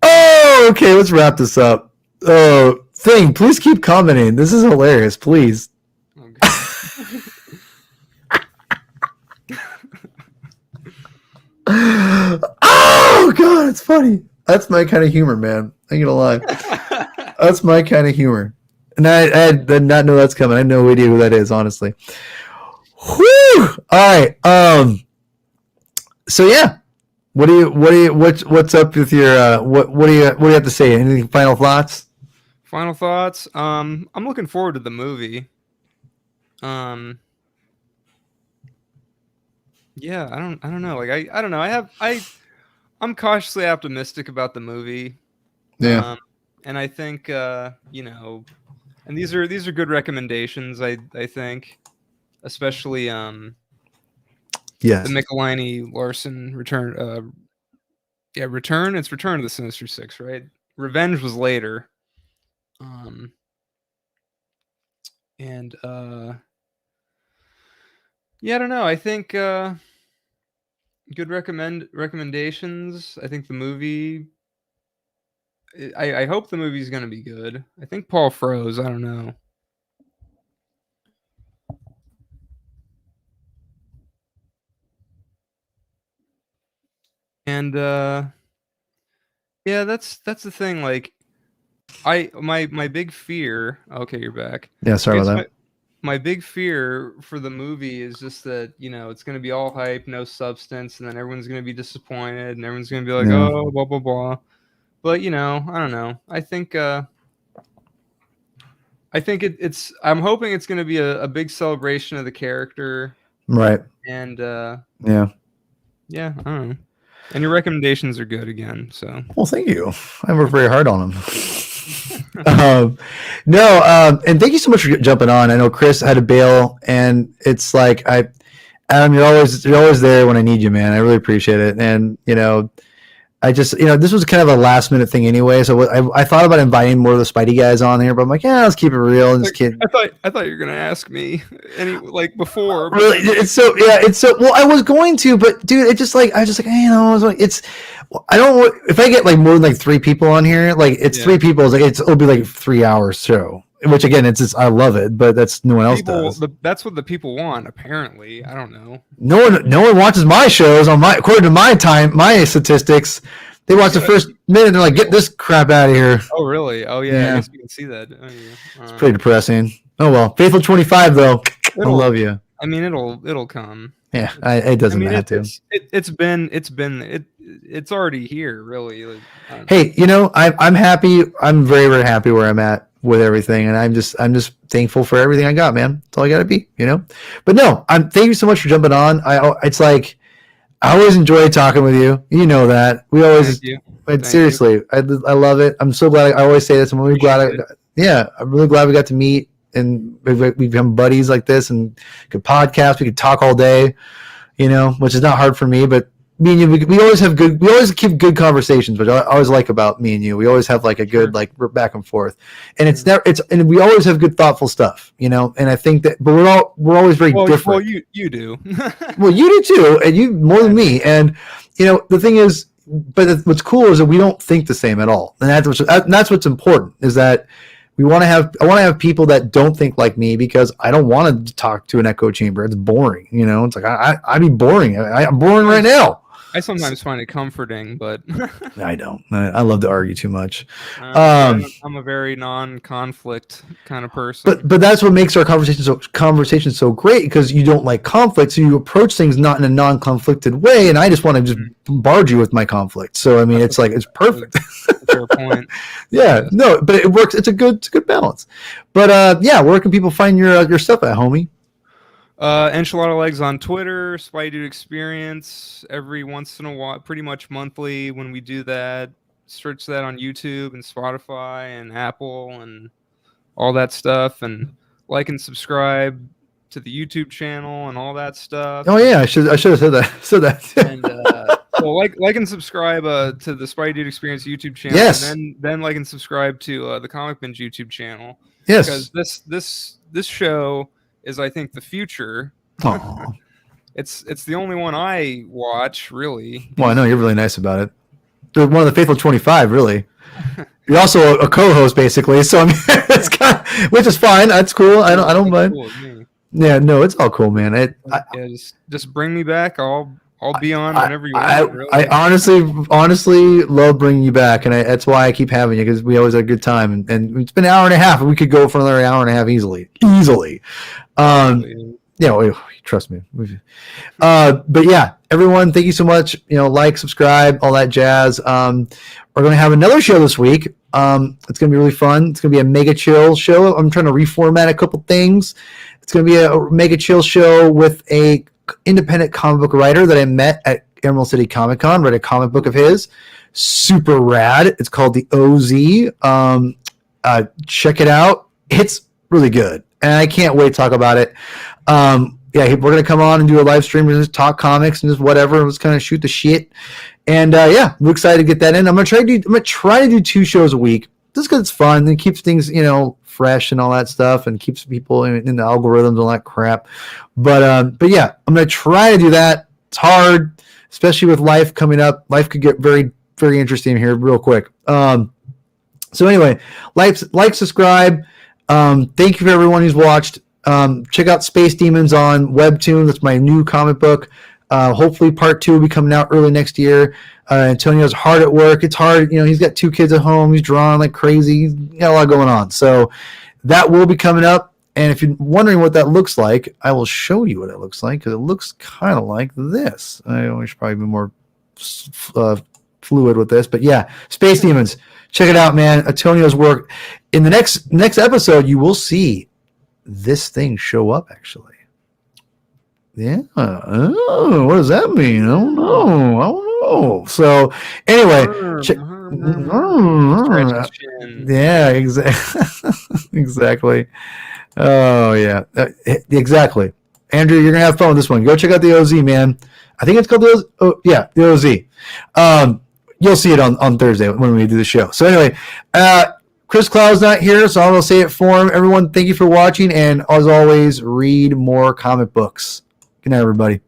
Oh, okay, let's wrap this up. Oh, Thing, please keep commenting. This is hilarious, please. Okay. Oh god, it's funny. That's my kind of humor, man. I ain't gonna lie. That's my kind of humor. And I did not know that's coming. I had no idea who that is, honestly. Whew! All right. So yeah. What's up with your what do you have to say? Any final thoughts? Final thoughts. I'm looking forward to the movie. Yeah, I don't know. Like I don't know. I'm cautiously optimistic about the movie. Yeah. And I think you know, and these are good recommendations, I think. Especially Yes. the Michelini Larson return return. It's Return of the Sinister Six, right? Revenge was later. And yeah, I don't know. I think good recommendations. I think the movie. I hope the movie's gonna be good. I think Paul froze. I don't know. And yeah, that's the thing. Like, my big fear. Okay, you're back. Yeah, sorry about that. My big fear for the movie is just that, you know, it's going to be all hype, no substance, and then everyone's going to be disappointed, and everyone's going to be like, Yeah. oh, blah blah blah. But you know, I don't know. I think it's. I'm hoping it's going to be a big celebration of the character. Right. And yeah, I don't know. And your recommendations are good again. So well, thank you. I worked very hard on them. And thank you so much for jumping on. I know Chris had to bail, and it's like Adam, you're always there when I need you, man. I really appreciate it. And you know, I just, this was kind of a last minute thing anyway. So I thought about inviting more of the Spidey guys on here, but I'm like, yeah, let's keep it real and just kidding. I thought you were gonna ask me before. Really, well, I was going to, but dude, it just like I was just like, hey, I don't if I get like more than like 3 people on here, like it's 3 people, it's like it'll be like 3 hours show. Which again, it's just, I love it, but that's no one else does. That's what the people want, apparently. I don't know. No one watches my shows according to my statistics. They watch the first minute and they're like, get this crap out of here. Oh really? Oh yeah. I guess you can see that. Oh, yeah. It's pretty depressing. Oh well, Faithful 25 though. I love you. I mean, it'll come. Yeah, it doesn't have to. It's already here, really. Like, hey, I'm happy. I'm very, very happy where I'm at with everything, and I'm just thankful for everything I got, man. That's all I got to be, But no, thank you so much for jumping on. It's like I always enjoy talking with you. You know that we always. Seriously, I love it. I'm so glad. I always say this. I'm really glad. I'm really glad we got to meet. And we've become buddies like this, and could podcast. We could talk all day, which is not hard for me. But me and you, we always keep good conversations, which I always like about me and you. We always have like a good back and forth, and and we always have good thoughtful stuff, And I think that, but we're always very different. Well, you do. Well, you do too, and you more than me. And the thing is, but what's cool is that we don't think the same at all, and that's what's important is that. I want to have people that don't think like me because I don't want to talk to an echo chamber. It's boring, It's like I'd be boring. I'm boring right now. I sometimes find it comforting, but I don't. I love to argue too much. I'm a very non-conflict kind of person. But that's what makes our conversation so great because you don't like conflict, so you approach things not in a non-conflicted way. And I just want to just bombard you with my conflict. So I mean, it's perfect. Fair point. Yeah, no, but it works. It's a good balance. But where can people find your stuff at, homie? Enchilada Legs on Twitter, Spidey Dude Experience every once in a while, pretty much monthly when we do that. Search that on YouTube and Spotify and Apple and all that stuff, and like and subscribe to the YouTube channel and all that stuff. Oh yeah, I should have said that. And well, like and subscribe to the Spidey Dude Experience YouTube channel. Yes. And then like and subscribe to the Comic Binge YouTube channel. Yes. Because this show is, I think, the future. Aw. It's the only one I watch, really. Well, I know you're really nice about it. You're one of the faithful 25, really. You're also a co-host, basically. So I mean, it's kind of, which is fine. That's cool. I don't mind. Cool with me. Yeah, no, it's all cool, man. Yeah, just bring me back. I'll be on whenever you want. Really. I honestly love bringing you back, and that's why I keep having you, because we always have a good time, and it's been an hour and a half, and we could go for another hour and a half easily. Yeah, trust me. But yeah, everyone, thank you so much. Like, subscribe, all that jazz. We're going to have another show this week. It's going to be really fun. It's going to be a mega chill show. I'm trying to reformat a couple things. It's going to be a mega chill show with a independent comic book writer that I met at Emerald City Comic Con. Read a comic book of his. Super rad. It's called the OZ. Check it out. It's really good, and I can't wait to talk about it. We're going to come on and do a live stream and just talk comics and just whatever, and just kind of shoot the shit. And we're excited to get that in. I'm gonna try to do 2 shows a week, just because it's fun and it keeps things fresh and all that stuff, and keeps people in the algorithms and all that crap. But yeah, I'm gonna try to do that. It's hard, especially with life coming up. Life could get very, very interesting here real quick. So anyway, like, subscribe. Thank you for everyone who's watched. Check out Space Demons on Webtoon. That's my new comic book. Hopefully part 2 will be coming out early next year. Antonio's hard at work. It's hard. He's got 2 kids at home. He's drawing like crazy. He's got a lot going on. So that will be coming up. And if you're wondering what that looks like, I will show you what it looks like, because it looks kind of like this. I should probably be more fluid with this. But yeah, Space Demons. Check it out, man. Antonio's work. In the next episode, you will see this thing show up, actually. Yeah. Oh, what does that mean? I don't know. So anyway, yeah, exactly. Oh yeah, exactly. Andrew, you're gonna have fun with this one. Go check out the OZ, man. I think it's called the OZ. Oh yeah, the OZ. You'll see it on Thursday when we do the show. So anyway, Chris Cloud's not here, so I'm gonna say it for him. Everyone, thank you for watching, and as always, read more comic books. Good night, everybody.